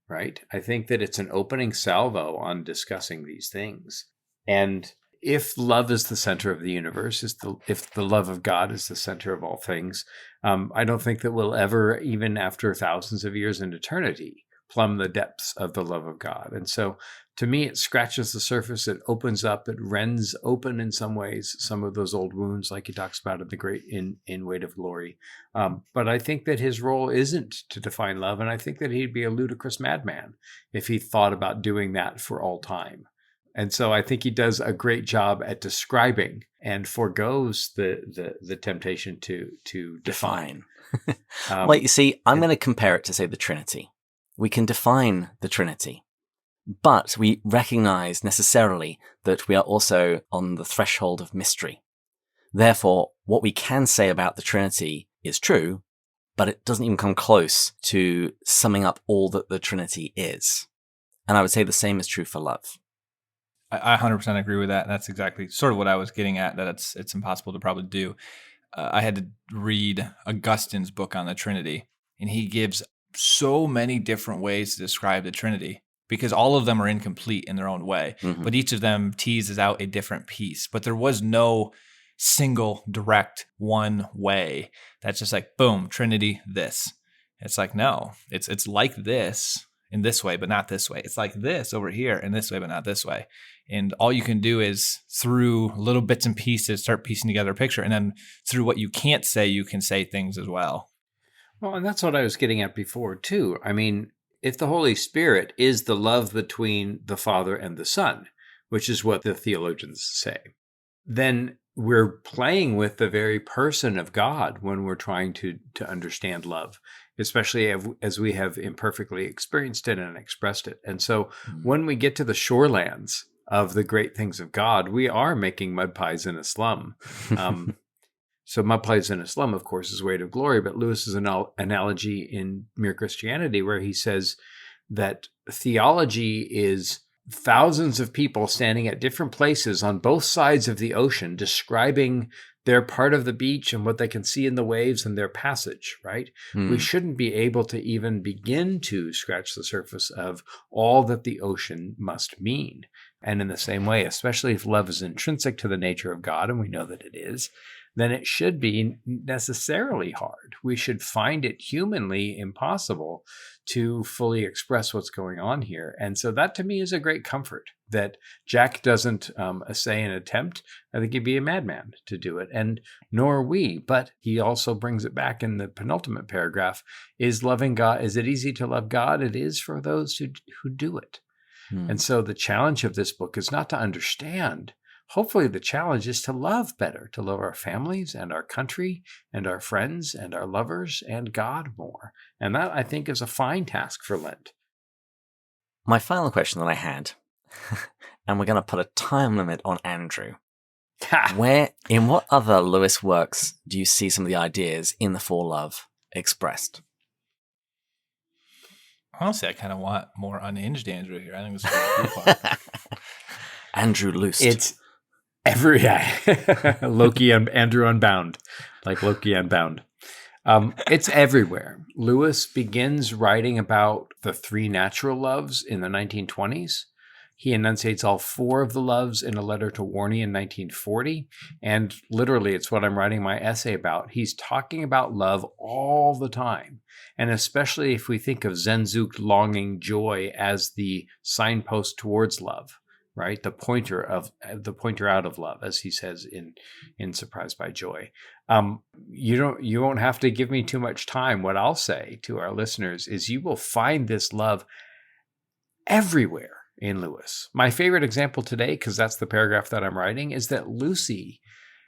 right? I think that it's an opening salvo on discussing these things. And if love is the center of the universe, if the love of God is the center of all things, I don't think that we'll ever, even after thousands of years in eternity, plumb the depths of the love of God. And so to me, it scratches the surface, it opens up, it rends open in some ways some of those old wounds, like he talks about in the great in Weight of Glory. But I think that his role isn't to define love, and I think that he'd be a ludicrous madman if he thought about doing that for all time. And so I think he does a great job at describing and forgoes the temptation to define. Well, you see, I'm going to compare it to, say, the Trinity. We can define the Trinity, But we recognize necessarily that we are also on the threshold of mystery. Therefore, what we can say about the Trinity is true, but it doesn't even come close to summing up all that the Trinity is. And I would say the same is true for love. I 100% agree with that. That's exactly sort of what I was getting at, that it's impossible to probably do. I had to read Augustine's book on the Trinity, and he gives so many different ways to describe the Trinity because all of them are incomplete in their own way, but each of them teases out a different piece. But there was no single direct one way that's just like, boom, Trinity, this. It's like, no, it's like this in this way, but not this way. It's like this over here in this way, but not this way. And all you can do is through little bits and pieces start piecing together a picture. And then through what you can't say, you can say things as well. Well, and that's what I was getting at before, too. I mean, if the Holy Spirit is the love between the Father and the Son, which is what the theologians say, then we're playing with the very person of God when we're trying to understand love, especially as we have imperfectly experienced it and expressed it. And so when we get to the shorelands of the great things of God, we are making mud pies in a slum. So mud pies in a slum, of course, is Weight of Glory, but Lewis's analogy in Mere Christianity, where he says that theology is thousands of people standing at different places on both sides of the ocean, describing their part of the beach and what they can see in the waves and their passage, right? We shouldn't be able to even begin to scratch the surface of all that the ocean must mean. And in the same way, especially if love is intrinsic to the nature of God, and we know that it is, then it should be necessarily hard. We should find it humanly impossible to fully express what's going on here. And so that to me is a great comfort that Jack doesn't essay an attempt. I think he'd be a madman to do it, and nor we. But he also brings it back in the penultimate paragraph. Is loving God, is it easy to love God? It is for those who do it. And so the challenge of this book is not to understand. Hopefully the challenge is to love better, to love our families and our country and our friends and our lovers and God more. And that, I think, is a fine task for Lent. My final question that I had, and we're going to put a time limit on Andrew. In what other Lewis works do you see some of the ideas in the For Love expressed? Honestly, I kind of want more unhinged Andrew here. I think this is a cool part. Andrew Loosed. It's Loki and Andrew Unbound, like Loki Unbound. It's everywhere. Lewis begins writing about the three natural loves in the 1920s. He enunciates all four of the loves in a letter to Warney in 1940. And literally, it's what I'm writing my essay about. He's talking about love all the time. And especially if we think of Sehnsucht, longing, joy as the signpost towards love, right? The pointer out of love, as he says in Surprised by Joy. You won't have to give me too much time. What I'll say to our listeners is you will find this love everywhere in Lewis. My favorite example today, because that's the paragraph that I'm writing, is that Lucy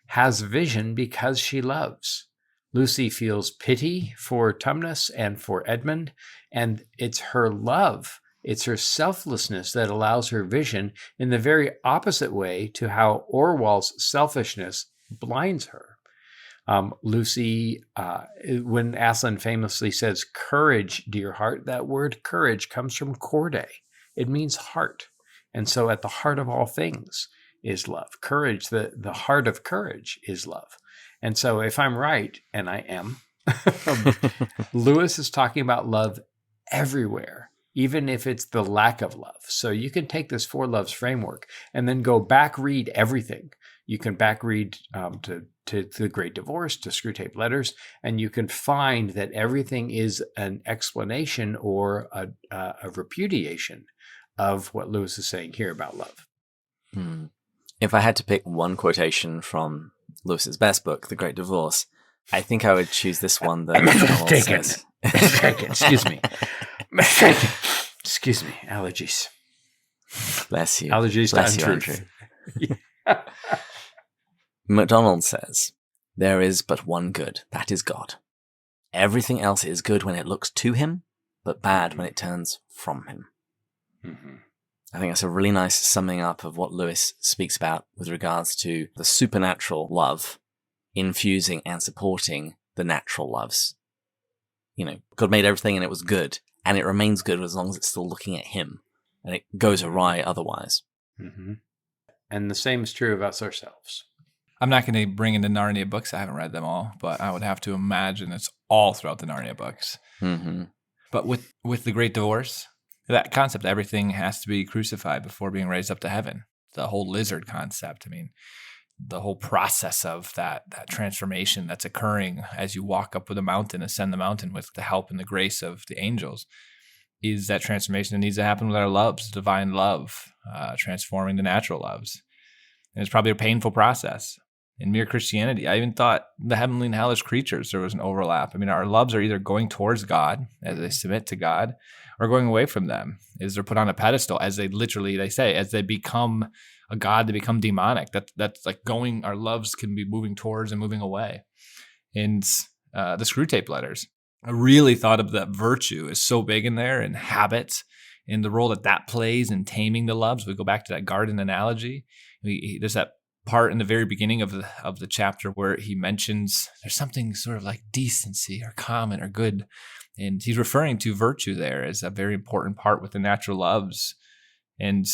has vision because she loves. Lucy feels pity for Tumnus and for Edmund, and it's her love, it's her selflessness that allows her vision in the very opposite way to how Orwell's selfishness blinds her. Lucy, when Aslan famously says, "Courage, dear heart," that word courage comes from corde. It means heart. And so at the heart of all things is love. Courage, the heart of courage is love. And so if I'm right, and I am, Lewis is talking about love everywhere, even if it's the lack of love. So you can take this Four Loves framework and then go back read everything. You can back read to The Great Divorce, to Screwtape Letters, and you can find that everything is an explanation or a repudiation of what Lewis is saying here about love. If I had to pick one quotation from Lewis's best book, The Great Divorce, I think I would choose this one that Mistaken. Excuse me. Mistaken. Excuse me. Allergies. Bless you. Allergies Bless to you, untruth. Andrew. MacDonald says, "There is but one good, that is God. Everything else is good when it looks to him, but bad when it turns from him." Mm-hmm. I think that's a really nice summing up of what Lewis speaks about with regards to the supernatural love infusing and supporting the natural loves. You know, God made everything and it was good, and it remains good as long as it's still looking at him, and it goes awry otherwise. Mm-hmm. And the same is true of us ourselves. I'm not going to bring in the Narnia books. I haven't read them all, but I would have to imagine it's all throughout the Narnia books. Mm-hmm. But with the Great Divorce, that concept, everything has to be crucified before being raised up to heaven. The whole lizard concept. I mean, the whole process of that transformation that's occurring as you walk up with a mountain, ascend the mountain with the help and the grace of the angels, is that transformation that needs to happen with our loves, divine love, transforming the natural loves. And it's probably a painful process. In mere Christianity, I even thought the heavenly and hellish creatures, there was an overlap. I mean, our loves are either going towards God as they submit to God, or going away from them as they're put on a pedestal, as they say, as they become a god, they become demonic. That's like going, our loves can be moving towards and moving away. And the Screw Tape Letters, I really thought of that virtue is so big in there, and habits, and the role that plays in taming the loves. We go back to that garden analogy. There's that part in the very beginning of the chapter where he mentions there's something sort of like decency or common or good, and he's referring to virtue there as a very important part with the natural loves. And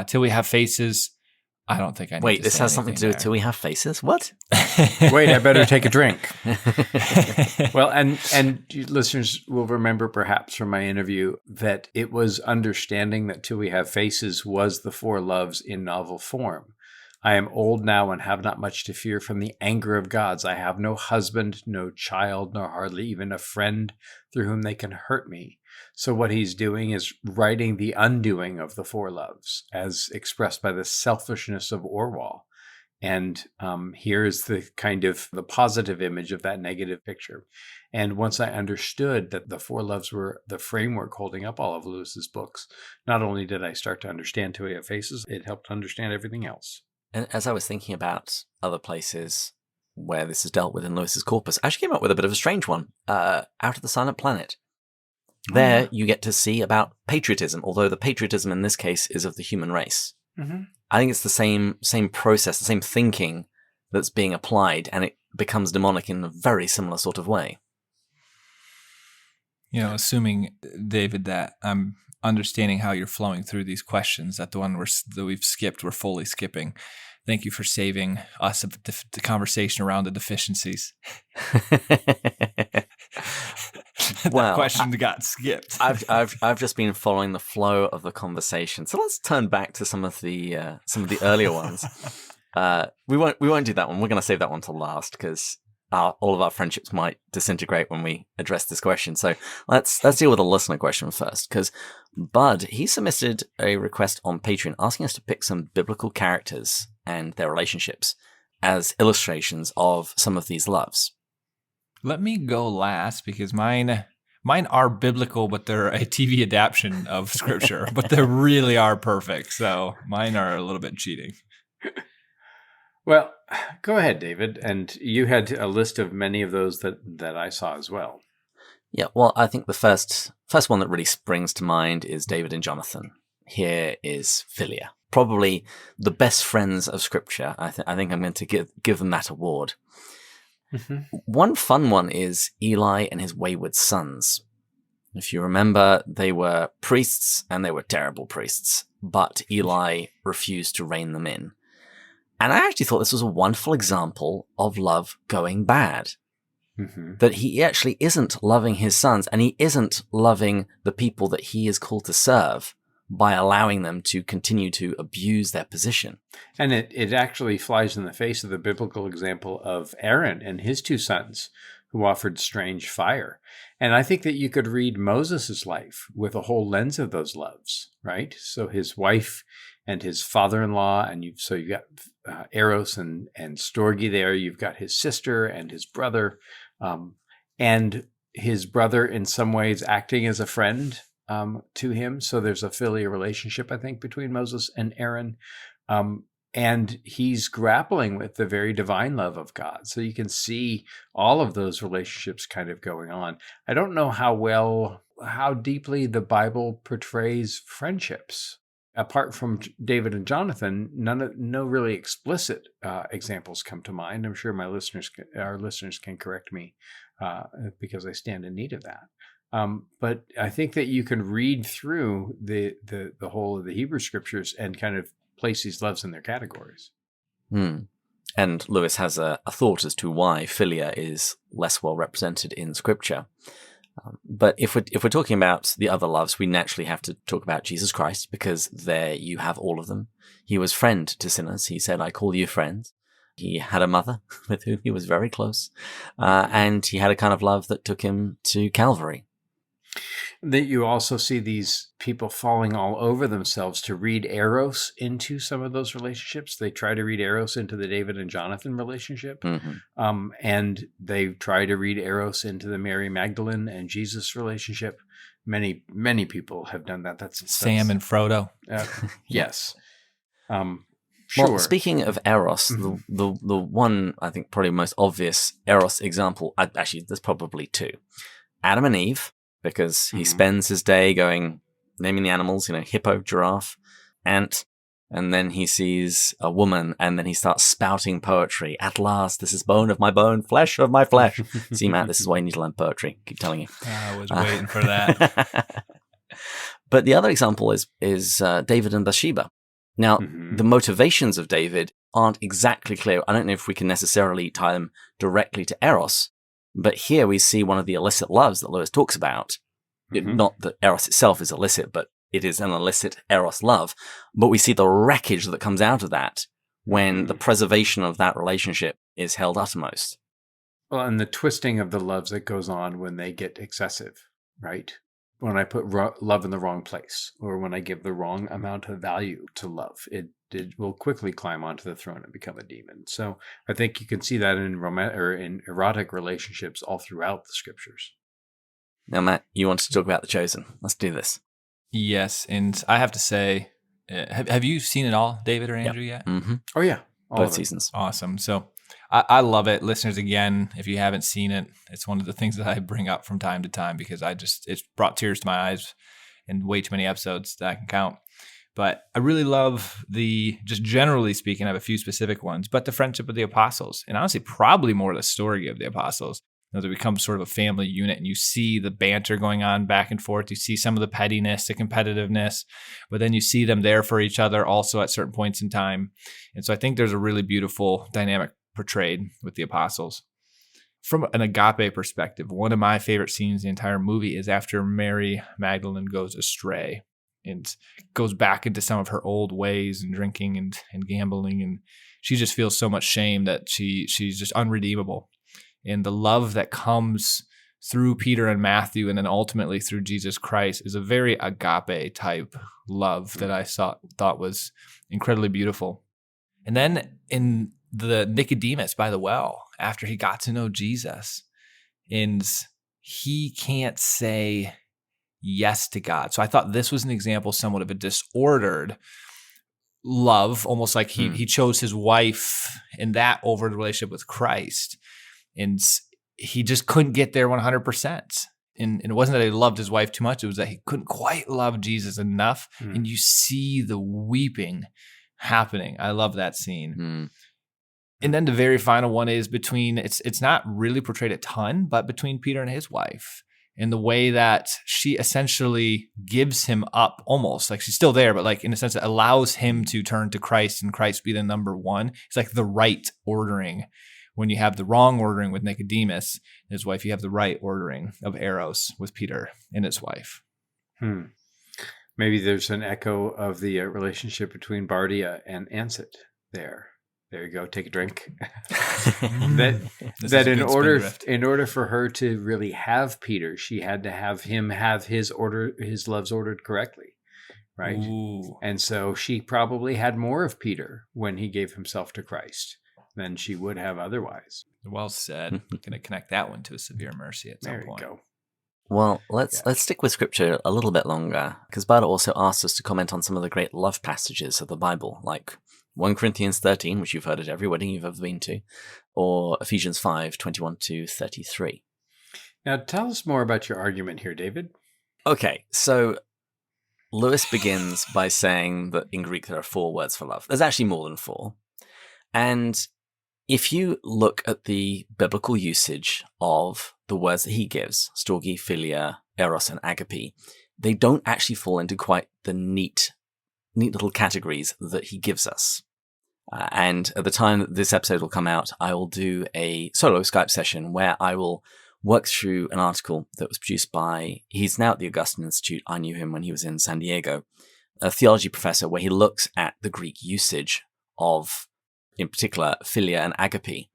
till we have faces, I don't think I need Wait, to this say has something to do with anything till we have faces? What? Wait, I better take a drink. Well, and you listeners will remember perhaps from my interview that it was understanding that Till We Have Faces was the four loves in novel form. I am old now and have not much to fear from the anger of gods. I have no husband, no child, nor hardly even a friend through whom they can hurt me. So what he's doing is writing the undoing of the four loves as expressed by the selfishness of Orwell. And here's the kind of the positive image of that negative picture. And once I understood that the four loves were the framework holding up all of Lewis's books, not only did I start to understand Till We Have Faces, it helped understand everything else. And as I was thinking about other places where this is dealt with in Lewis's corpus, I actually came up with a bit of a strange one. Out of the Silent Planet. There you get to see about patriotism, although the patriotism in this case is of the human race. Mm-hmm. I think it's the same process, the same thinking that's being applied, and it becomes demonic in a very similar sort of way. You know, assuming, David, that I'm understanding how you're flowing through these questions, that the one that we've skipped, we're fully skipping. Thank you for saving us of the conversation around the deficiencies. Well, question got skipped. I've just been following the flow of the conversation. So let's turn back to some of the earlier ones. We won't do that one. We're going to save that one till last because all of our friendships might disintegrate when we address this question. So let's deal with a listener question first, because Bud, he submitted a request on Patreon asking us to pick some biblical characters and their relationships as illustrations of some of these loves. Let me go last because mine are biblical, but they're a TV adaptation of scripture, but they really are perfect. So mine are a little bit cheating. Well, go ahead, David. And you had a list of many of those that I saw as well. Yeah, well, I think the first one that really springs to mind is David and Jonathan. Here is Philia. Probably the best friends of Scripture. I think I'm going to give them that award. Mm-hmm. One fun one is Eli and his wayward sons. If you remember, they were priests, and they were terrible priests, but Eli refused to rein them in. And I actually thought this was a wonderful example of love going bad. Mm-hmm. That he actually isn't loving his sons, and he isn't loving the people that he is called to serve by allowing them to continue to abuse their position. And it actually flies in the face of the biblical example of Aaron and his two sons who offered strange fire. And I think that you could read Moses' life with a whole lens of those loves, right? So his wife and his father-in-law, and you've got Eros and Storgi there. You've got his sister and his brother, and his brother in some ways acting as a friend to him. So there's a filial relationship, I think, between Moses and Aaron. And he's grappling with the very divine love of God. So you can see all of those relationships kind of going on. I don't know how deeply the Bible portrays friendships. apart from David and Jonathan, no really explicit examples come to mind. I'm sure our listeners can correct me because I stand in need of that. But I think that you can read through the whole of the Hebrew scriptures and kind of place these loves in their categories. And Lewis has a thought as to why philia is less well represented in Scripture. But if we're talking about the other loves, we naturally have to talk about Jesus Christ, because there you have all of them. He was friend to sinners. He said, "I call you friends." He had a mother with whom he was very close, and he had a kind of love that took him to Calvary. That you also see these people falling all over themselves to read Eros into some of those relationships. They try to read Eros into the David and Jonathan relationship. And they try to read Eros into the Mary Magdalene and Jesus relationship. Many people have done that. That's Sam and Frodo. Yes. Sure. Well, speaking of Eros, the one, I think, probably most obvious Eros example, actually, there's probably two. Adam and Eve, because he spends his day naming the animals, hippo, giraffe, ant, and then he sees a woman, and then he starts spouting poetry. "At last, this is bone of my bone, flesh of my flesh." See, Matt, this is why you need to learn poetry. Keep telling you. I was waiting for that. But the other example is David and Bathsheba. Now, the motivations of David aren't exactly clear. I don't know if we can necessarily tie them directly to Eros, but here we see one of the illicit loves that Lewis talks about. Not that Eros itself is illicit, but it is an illicit Eros love. But we see the wreckage that comes out of that when the preservation of that relationship is held uttermost. Well, and the twisting of the loves that goes on when they get excessive, right? When I put love in the wrong place, or when I give the wrong amount of value to love, it will quickly climb onto the throne and become a demon. So I think you can see that in in erotic relationships all throughout the scriptures. Now, Matt, you want to talk about The Chosen. Let's do this. Yes, and I have to say, have you seen it all, David or Andrew, yet? Oh, yeah. Both seasons. Awesome. So I love it. Listeners, again, if you haven't seen it, it's one of the things that I bring up from time to time because it's brought tears to my eyes in way too many episodes that I can count. But I really love just generally speaking, I have a few specific ones, but the friendship of the apostles, and honestly, probably more the story of the apostles. They become sort of a family unit, and you see the banter going on back and forth. You see some of the pettiness, the competitiveness, but then you see them there for each other also at certain points in time. And so I think there's a really beautiful dynamic portrayed with the apostles. From an agape perspective, one of my favorite scenes in the entire movie is after Mary Magdalene goes astray and goes back into some of her old ways and drinking and gambling. And she just feels so much shame that she's just unredeemable. And the love that comes through Peter and Matthew and then ultimately through Jesus Christ is a very agape type love that I thought was incredibly beautiful. And then in the Nicodemus by the well, after he got to know Jesus, and he can't say yes to God. So I thought this was an example somewhat of a disordered love, almost like he chose his wife in that over the relationship with Christ. And he just couldn't get there 100%. And it wasn't that he loved his wife too much. It was that he couldn't quite love Jesus enough. And you see the weeping happening. I love that scene. And then the very final one is between, it's not really portrayed a ton, but between Peter and his wife. In the way that she essentially gives him up almost, like she's still there, but like in a sense that allows him to turn to Christ and Christ be the number one. It's like the right ordering. When you have the wrong ordering with Nicodemus and his wife, you have the right ordering of Eros with Peter and his wife. Maybe there's an echo of the relationship between Bardia and Ansit there. There you go. Take a drink. that in order for her to really have Peter, she had to have him have his loves ordered correctly, right? Ooh. And so she probably had more of Peter when he gave himself to Christ than she would have otherwise. Well said. I'm going to connect that one to a severe mercy at some point. There you go. Well, let's stick with scripture a little bit longer, because Bada also asked us to comment on some of the great love passages of the Bible, like 1 Corinthians 13, which you've heard at every wedding you've ever been to, or Ephesians 5, 21-33. Now, tell us more about your argument here, David. Okay, so Lewis begins by saying that in Greek there are 4 words for love. There's actually more than 4. And if you look at the biblical usage of the words that he gives, storge, philia, eros, and agape, they don't actually fall into quite the neat little categories that he gives us. And at the time that this episode will come out, I will do a solo Skype session where I will work through an article that was produced by, he's now at the Augustine Institute. I knew him when he was in San Diego, a theology professor, where he looks at the Greek usage of, in particular, philia and agape.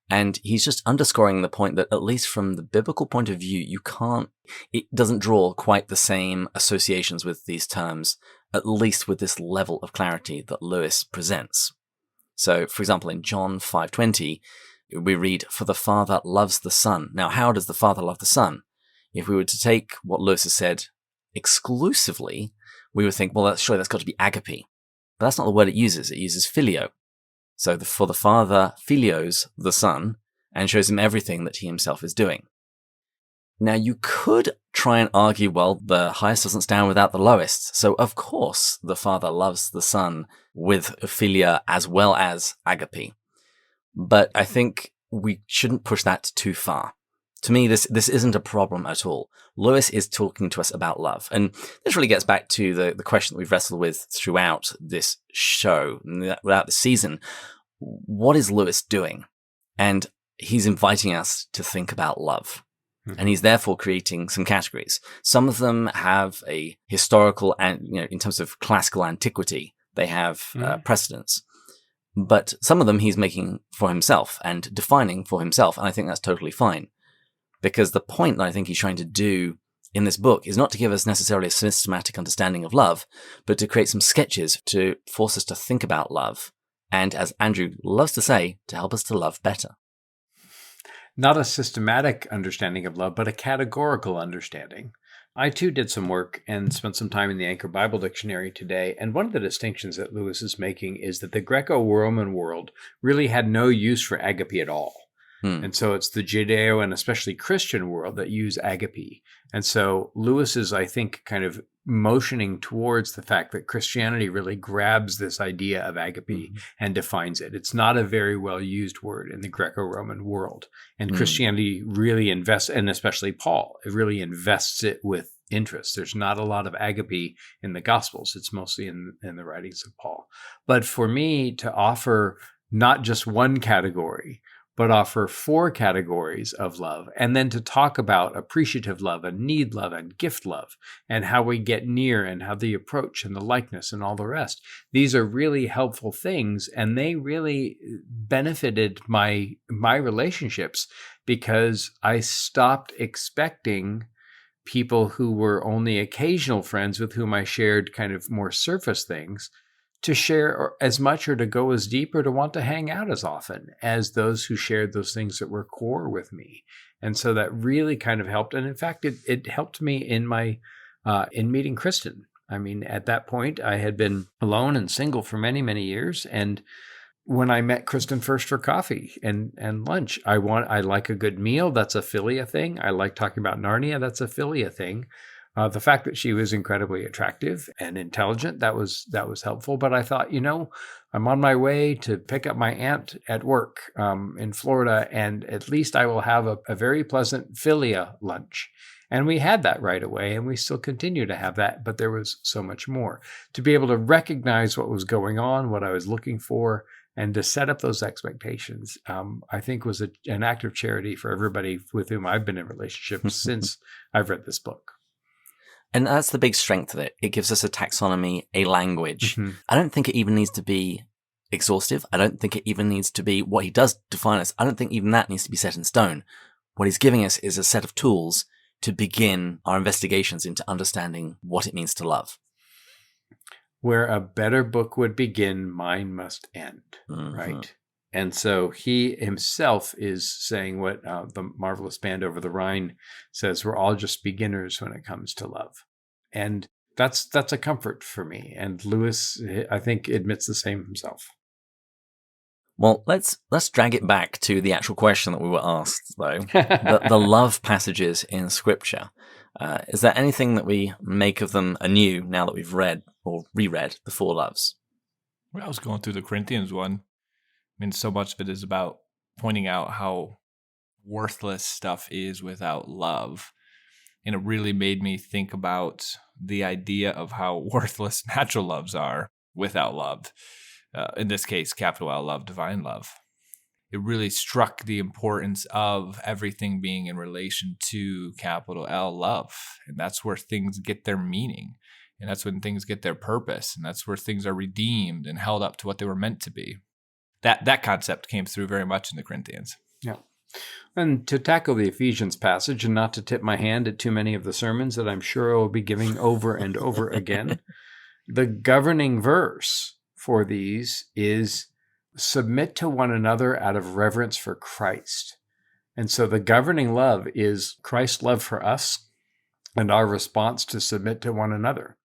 And he's just underscoring the point that, at least from the biblical point of view, it doesn't draw quite the same associations with these terms, at least with this level of clarity that Lewis presents. So, for example, in John 5:20, we read, "For the Father loves the Son." Now, how does the Father love the Son? If we were to take what Lewis has said exclusively, we would think, well, surely that's got to be agape. But that's not the word it uses. It uses filio. So for the Father filios the Son and shows him everything that he himself is doing. Now, you could try and argue, well, the highest doesn't stand without the lowest. So, of course, the Father loves the Son with philia as well as agape. But I think we shouldn't push that too far. To me, this isn't a problem at all. Lewis is talking to us about love. And this really gets back to the question that we've wrestled with throughout this show, throughout the season. What is Lewis doing? And he's inviting us to think about love. And he's therefore creating some categories. Some of them have a historical and, in terms of classical antiquity, they have precedence. But some of them he's making for himself and defining for himself. And I think that's totally fine. Because the point that I think he's trying to do in this book is not to give us necessarily a systematic understanding of love, but to create some sketches to force us to think about love. And as Andrew loves to say, to help us to love better. Not a systematic understanding of love, but a categorical understanding. I too did some work and spent some time in the Anchor Bible Dictionary today, and one of the distinctions that Lewis is making is that the Greco-Roman world really had no use for agape at all. And so it's the Judeo and especially Christian world that use agape. And so Lewis is, I think, kind of motioning towards the fact that Christianity really grabs this idea of agape and defines it. It's not a very well used word in the Greco-Roman world. And Christianity really invests, and especially Paul, it really invests it with interest. There's not a lot of agape in the Gospels. It's mostly in the writings of Paul. But for me to offer not just one category, but offer 4 categories of love, and then to talk about appreciative love and need love and gift love and how we get near and how the approach and the likeness and all the rest. These are really helpful things, and they really benefited my relationships because I stopped expecting people who were only occasional friends with whom I shared kind of more surface things to share as much or to go as deep or to want to hang out as often as those who shared those things that were core with me. And so that really kind of helped. And in fact, it helped me in my in meeting Kristen. I mean, at that point, I had been alone and single for many, many years. And when I met Kristen first for coffee and lunch, I like a good meal. That's a philia thing. I like talking about Narnia. That's a philia thing. The fact that she was incredibly attractive and intelligent, that was helpful. But I thought, I'm on my way to pick up my aunt at work in Florida, and at least I will have a very pleasant philia lunch. And we had that right away, and we still continue to have that, but there was so much more. To be able to recognize what was going on, what I was looking for, and to set up those expectations, I think was an act of charity for everybody with whom I've been in relationships since I've read this book. And that's the big strength of it. It gives us a taxonomy, a language. I don't think it even needs to be exhaustive. I don't think it even needs to be what he does define us. I don't think even that needs to be set in stone. What he's giving us is a set of tools to begin our investigations into understanding what it means to love. Where a better book would begin, mine must end, right? And so he himself is saying what the marvelous band Over the Rhine says, we're all just beginners when it comes to love. And that's a comfort for me. And Lewis, I think, admits the same himself. Well, let's drag it back to the actual question that we were asked, though. the love passages in Scripture. Is there anything that we make of them anew now that we've read or reread the four loves? Well, I was going through the Corinthians one. I mean, so much of it is about pointing out how worthless stuff is without love. And it really made me think about the idea of how worthless natural loves are without love. In this case, capital L love, divine love. It really struck the importance of everything being in relation to capital L love. And that's where things get their meaning. And that's when things get their purpose. And that's where things are redeemed and held up to what they were meant to be. That concept came through very much in the Corinthians. Yeah. And to tackle the Ephesians passage, and not to tip my hand at too many of the sermons that I'm sure I will be giving over and over again, the governing verse for these is submit to one another out of reverence for Christ. And so the governing love is Christ's love for us and our response to submit to one another.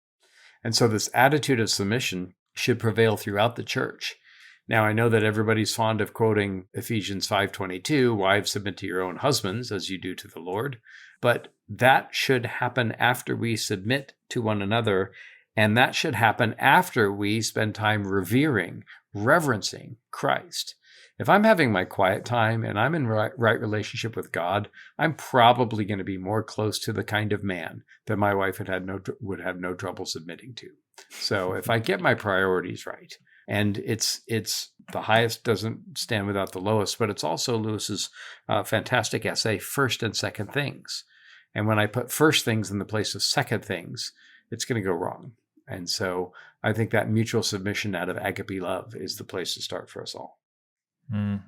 And so this attitude of submission should prevail throughout the church. Now, I know that everybody's fond of quoting Ephesians 5:22, wives submit to your own husbands as you do to the Lord, but that should happen after we submit to one another, and that should happen after we spend time revering, reverencing Christ. If I'm having my quiet time and I'm in right relationship with God, I'm probably going to be more close to the kind of man that my wife would have no trouble submitting to. So if I get my priorities right, and it's the highest doesn't stand without the lowest, but it's also Lewis's fantastic essay, First and Second Things. And when I put first things in the place of second things, it's going to go wrong. And so I think that mutual submission out of agape love is the place to start for us all. Mm.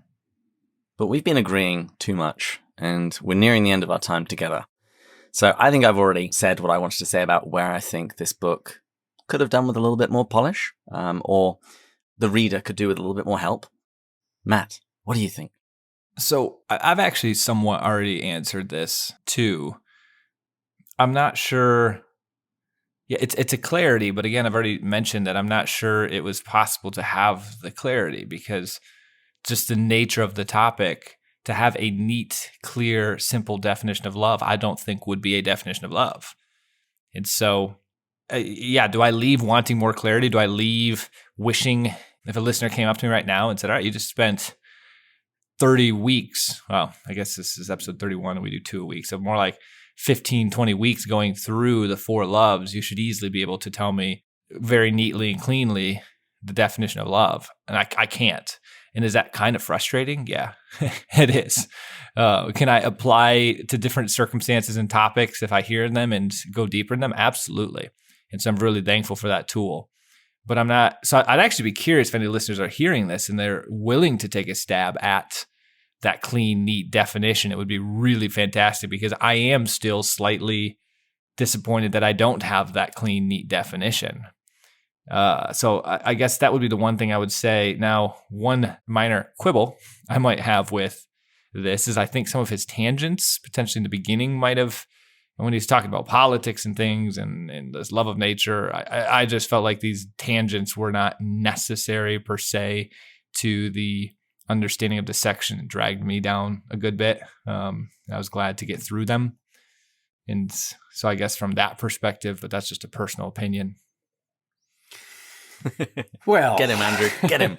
But we've been agreeing too much, and we're nearing the end of our time together. So I think I've already said what I wanted to say about where I think this book could have done with a little bit more polish, or the reader could do with a little bit more help. Matt, what do you think? So I've actually somewhat already answered this too. I'm not sure. Yeah, it's a clarity, but again, I've already mentioned that I'm not sure it was possible to have the clarity because just the nature of the topic, to have a neat, clear, simple definition of love, I don't think would be a definition of love. And so, do I leave wanting more clarity? Do I leave wishing, if a listener came up to me right now and said, all right, you just spent 30 weeks. Well, I guess this is episode 31 and we do 2 a week. So more like 15, 20 weeks going through the four loves, you should easily be able to tell me very neatly and cleanly the definition of love. And I can't. And is that kind of frustrating? Yeah, it is. Can I apply to different circumstances and topics if I hear them and go deeper in them? Absolutely. And so I'm really thankful for that tool. But I'm not, so I'd actually be curious if any listeners are hearing this and they're willing to take a stab at that clean, neat definition. It would be really fantastic because I am still slightly disappointed that I don't have that clean, neat definition. So I guess that would be the one thing I would say. Now, one minor quibble I might have with this is I think some of his tangents, potentially in the beginning, might have, when he's talking about politics and things and this love of nature, I just felt like these tangents were not necessary per se to the understanding of the section. It dragged me down a good bit. I was glad to get through them. And so I guess from that perspective, but that's just a personal opinion. Well, get him, Andrew. Get him.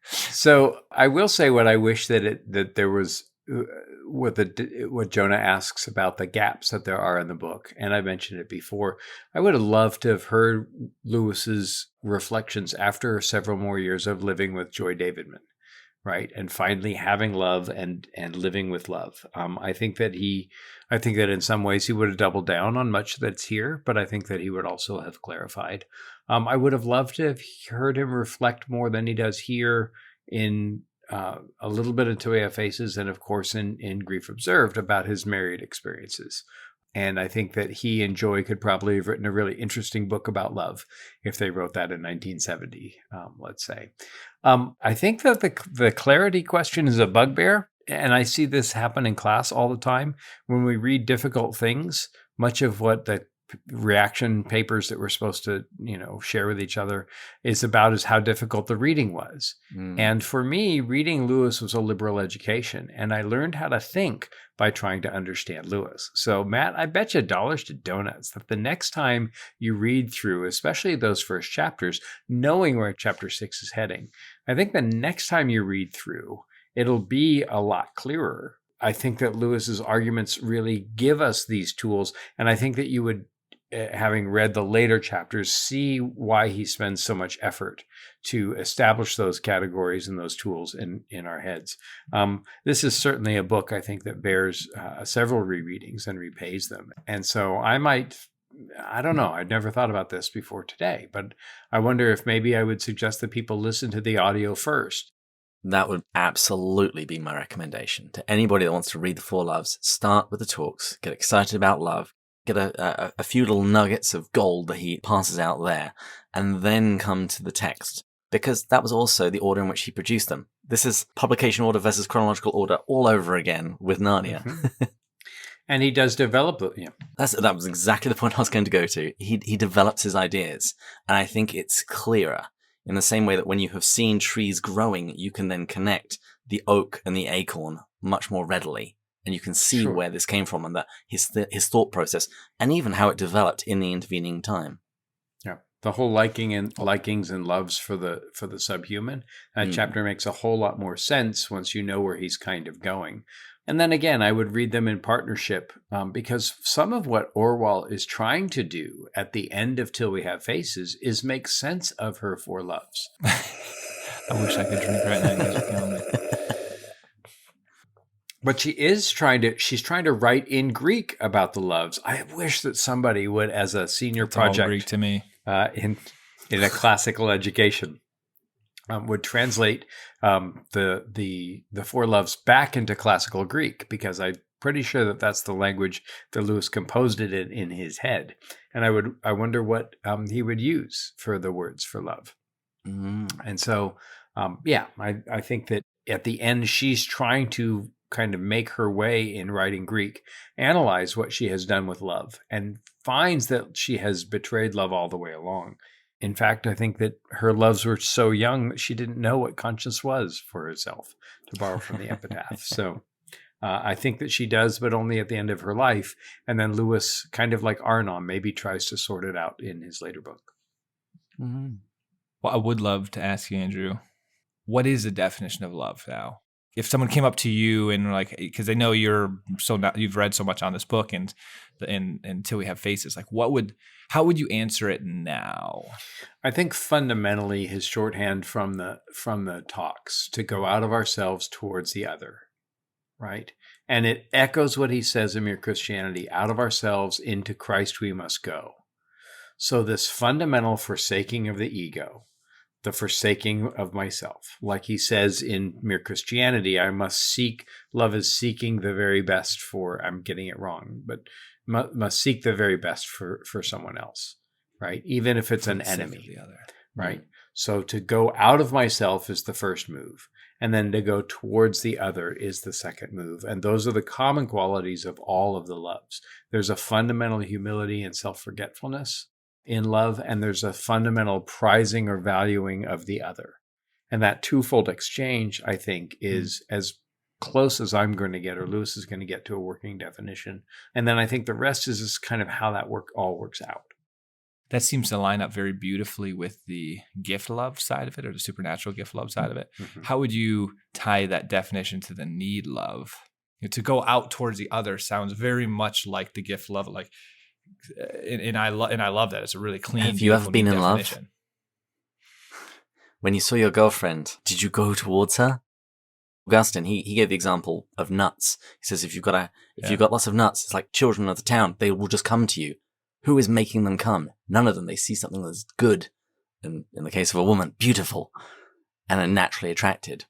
So I will say what I wish that there was what Jonah asks about the gaps that there are in the book, and I mentioned it before. I would have loved to have heard Lewis's reflections after several more years of living with Joy Davidman, right, and finally having love and living with love. I think that in some ways he would have doubled down on much that's here, but I think that he would also have clarified. I would have loved to have heard him reflect more than he does here in a little bit of Two A.F. Faces and, of course, in Grief Observed about his married experiences. And I think that he and Joy could probably have written a really interesting book about love if they wrote that in 1970, let's say. I think that the clarity question is a bugbear, and I see this happen in class all the time. When we read difficult things, much of what the reaction papers that we're supposed to, share with each other is about is how difficult the reading was. And for me, reading Lewis was a liberal education, and I learned how to think by trying to understand Lewis. So Matt, I bet you dollars to donuts that the next time you read through, especially those first chapters, knowing where chapter 6 is heading, I think the next time you read through, it'll be a lot clearer. I think that Lewis's arguments really give us these tools. And I think that you would, having read the later chapters, see why he spends so much effort to establish those categories and those tools in our heads. This is certainly a book, I think, that bears several rereadings and repays them. And so I don't know, I'd never thought about this before today, but I wonder if maybe I would suggest that people listen to the audio first. That would absolutely be my recommendation to anybody that wants to read The Four Loves. Start with the talks, get excited about love, get a few little nuggets of gold that he passes out there, and then come to the text. Because that was also the order in which he produced them. This is publication order versus chronological order all over again with Narnia. Mm-hmm. And he does develop it. Yeah. That was exactly the point I was going to go to. He develops his ideas, and I think it's clearer. In the same way that when you have seen trees growing, you can then connect the oak and the acorn much more readily. And you can see where this came from and his thought process, and even how it developed in the intervening time. Yeah. The whole likings and loves for the subhuman. That chapter makes a whole lot more sense once you know where he's kind of going. And then again, I would read them in partnership because some of what Orwell is trying to do at the end of Till We Have Faces is make sense of her four loves. I wish I could drink right now. You guys are killing me. But she's trying to write in Greek about the loves. I wish that somebody would, as a senior project, all Greek to me. In a classical education, would translate the Four Loves back into classical Greek, because I'm pretty sure that that's the language that Lewis composed it in his head. And I wonder what he would use for the words for love. And so, I think that at the end, she's trying to kind of make her way in writing Greek, analyze what she has done with love, and finds that she has betrayed love all the way along. In fact, I think that her loves were so young that she didn't know what conscience was for herself, to borrow from the epitaph. So I think that she does, but only at the end of her life. And then Lewis, kind of like Arnon, maybe tries to sort it out in his later book. Mm-hmm. Well, I would love to ask you, Andrew, what is the definition of love now? If someone came up to you and because they know you've read so much on this book and Till We Have Faces, how would you answer it now? I think fundamentally his shorthand from the talks to go out of ourselves towards the other, right? And it echoes what he says in Mere Christianity: out of ourselves into Christ we must go. So this fundamental forsaking of the ego, the forsaking of myself. Like he says in Mere Christianity, I must seek, love is seeking the very best for, I'm getting it wrong, but must seek the very best for someone else, right? Even if it's an enemy, the other. right? So to go out of myself is the first move. And then to go towards the other is the second move. And those are the common qualities of all of the loves. There's a fundamental humility and self-forgetfulness in love, and there's a fundamental prizing or valuing of the other. And that twofold exchange, I think, is as close as I'm going to get, or Lewis is going to get, to a working definition. And then I think the rest is just kind of how that all works out. That seems to line up very beautifully with the gift love side of it, or the supernatural gift love side of it. Mm-hmm. How would you tie that definition to the need love? To go out towards the other sounds very much like the gift love, and I love that. It's a really clean. Have you ever been in love? When you saw your girlfriend, did you go towards her? Augustine, he gave the example of nuts. He says if you've got lots of nuts, it's like children of the town. They will just come to you. Who is making them come? None of them. They see something that's good, and in the case of a woman, beautiful, and are naturally attracted.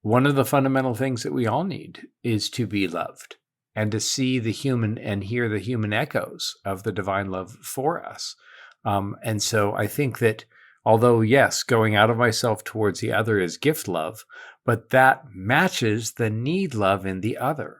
One of the fundamental things that we all need is to be loved, and to see the human and hear the human echoes of the divine love for us. And so I think that although, yes, going out of myself towards the other is gift love, but that matches the need love in the other.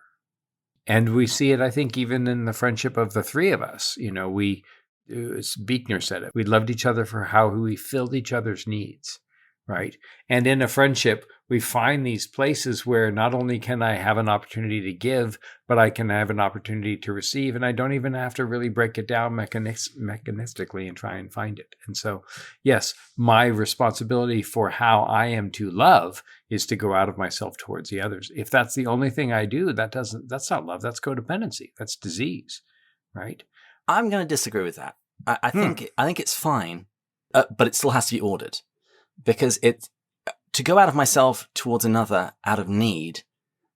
And we see it, I think, even in the friendship of the three of us. As Buechner said it, we loved each other for how we filled each other's needs, right? And in a friendship, we find these places where not only can I have an opportunity to give, but I can have an opportunity to receive, and I don't even have to really break it down mechanistically and try and find it. And so, yes, my responsibility for how I am to love is to go out of myself towards the others. If that's the only thing I do, that's not love. That's codependency. That's disease, right? I'm going to disagree with that. I think it's fine, but it still has to be ordered, because to go out of myself towards another out of need,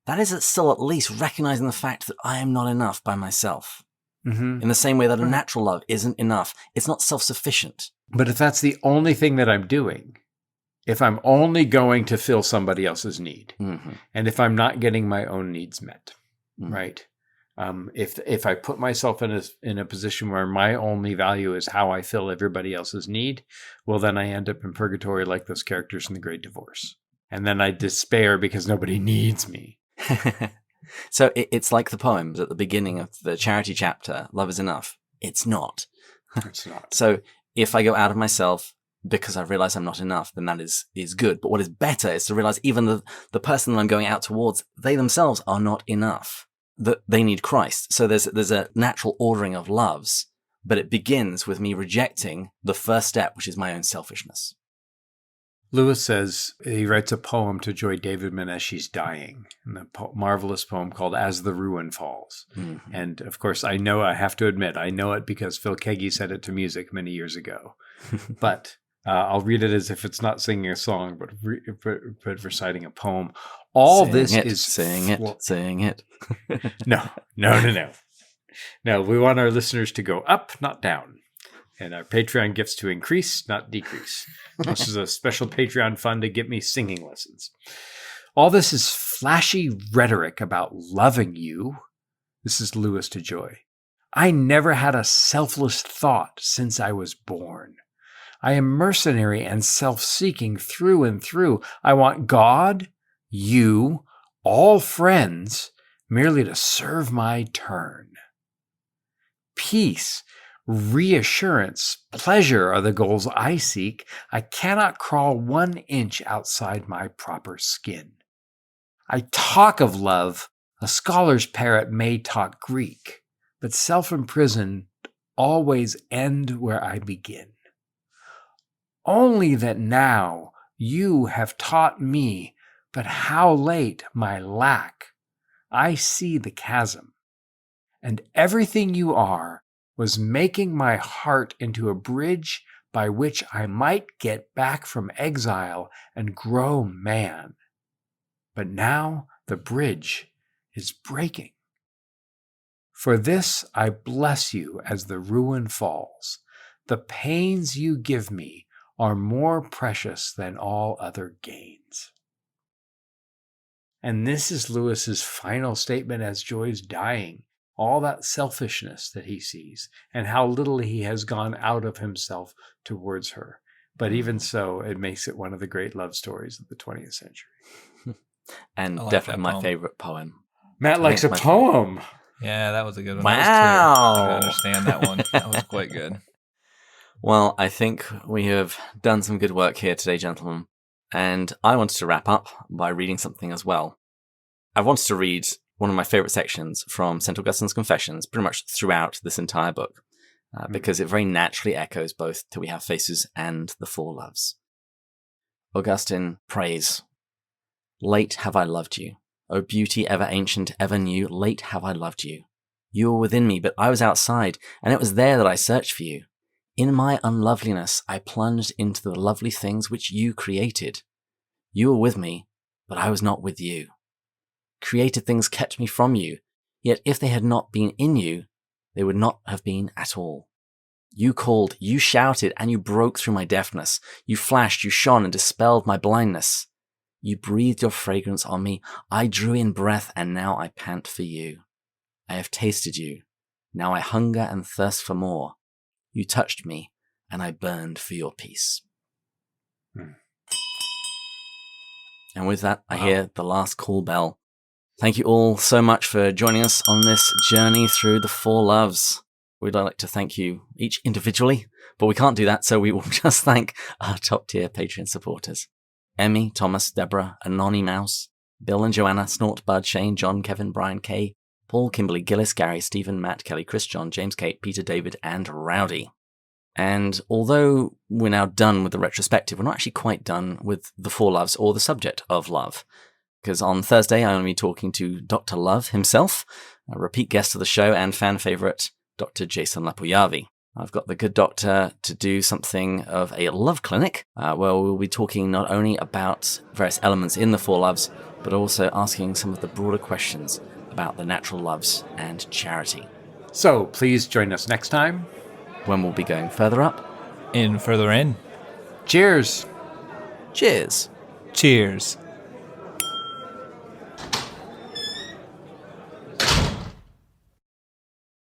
that is still at least recognizing the fact that I am not enough by myself. Mm-hmm. In the same way that a natural love isn't enough. It's not self-sufficient. But if that's the only thing that I'm doing, if I'm only going to fill somebody else's need, mm-hmm. and if I'm not getting my own needs met, mm-hmm. right? If I put myself in a position where my only value is how I fill everybody else's need, well, then I end up in purgatory like those characters in The Great Divorce. And then I despair because nobody needs me. So it's like the poems at the beginning of the charity chapter, Love is Enough. It's not. It's not. So if I go out of myself because I realize I'm not enough, then that is good. But what is better is to realize even the person that I'm going out towards, they themselves are not enough. That they need Christ. So there's a natural ordering of loves, but it begins with me rejecting the first step, which is my own selfishness. Lewis says he writes a poem to Joy Davidman as she's dying, a marvelous poem called As the Ruin Falls. Mm-hmm. And of course, I have to admit, I know it because Phil Keaggy said it to music many years ago. But I'll read it as if it's not singing a song, but reciting a poem. Saying it. No. No, we want our listeners to go up, not down. And our Patreon gifts to increase, not decrease. This is a special Patreon fund to get me singing lessons. All this is flashy rhetoric about loving you. This is Lewis to Joy. I never had a selfless thought since I was born. I am mercenary and self-seeking through and through. I want God, you, all friends, merely to serve my turn. Peace, reassurance, pleasure are the goals I seek. I cannot crawl 1 inch outside my proper skin. I talk of love. A scholar's parrot may talk Greek, but self-imprisoned always end where I begin. Only that now you have taught me, but how late my lack. I see the chasm, and everything you are was making my heart into a bridge by which I might get back from exile and grow man. But now the bridge is breaking. For this I bless you as the ruin falls. The pains you give me are more precious than all other gains. And this is Lewis's final statement as Joy's dying. All that selfishness that he sees and how little he has gone out of himself towards her. But even so, it makes it one of the great love stories of the 20th century. And definitely my favorite poem. Matt likes a poem. Yeah, that was a good one. Wow. I understand that one. That was quite good. Well, I think we have done some good work here today, gentlemen. And I wanted to wrap up by reading something as well. I wanted to read one of my favorite sections from St. Augustine's Confessions pretty much throughout this entire book, because it very naturally echoes both Till We Have Faces and the Four Loves. Augustine prays, "Late have I loved you, O beauty ever ancient, ever new, late have I loved you. You were within me, but I was outside, and it was there that I searched for you. In my unloveliness, I plunged into the lovely things which you created. You were with me, but I was not with you. Created things kept me from you, yet if they had not been in you, they would not have been at all. You called, you shouted, and you broke through my deafness. You flashed, you shone, and dispelled my blindness. You breathed your fragrance on me. I drew in breath, and now I pant for you. I have tasted you. Now I hunger and thirst for more. You touched me, and I burned for your peace." And with that, I hear the last call bell. Thank you all so much for joining us on this journey through the 4 loves. We'd like to thank you each individually, but we can't do that, so we will just thank our top-tier Patreon supporters. Emmy, Thomas, Deborah, Anony Mouse, Bill and Joanna, Snort, Bud, Shane, John, Kevin, Brian, Kay, Paul, Kimberly, Gillis, Gary, Stephen, Matt, Kelly, Chris, John, James, Kate, Peter, David, and Rowdy. And although we're now done with the retrospective, we're not actually quite done with the 4 loves or the subject of love. Because on Thursday, I'm going to be talking to Dr. Love himself, a repeat guest of the show and fan favourite, Dr. Jason Lapuyavi. I've got the good doctor to do something of a love clinic, where we'll be talking not only about various elements in the 4 loves, but also asking some of the broader questions about the natural loves and charity. So please join us next time, when we'll be going further up. Further in. Cheers! Cheers! Cheers.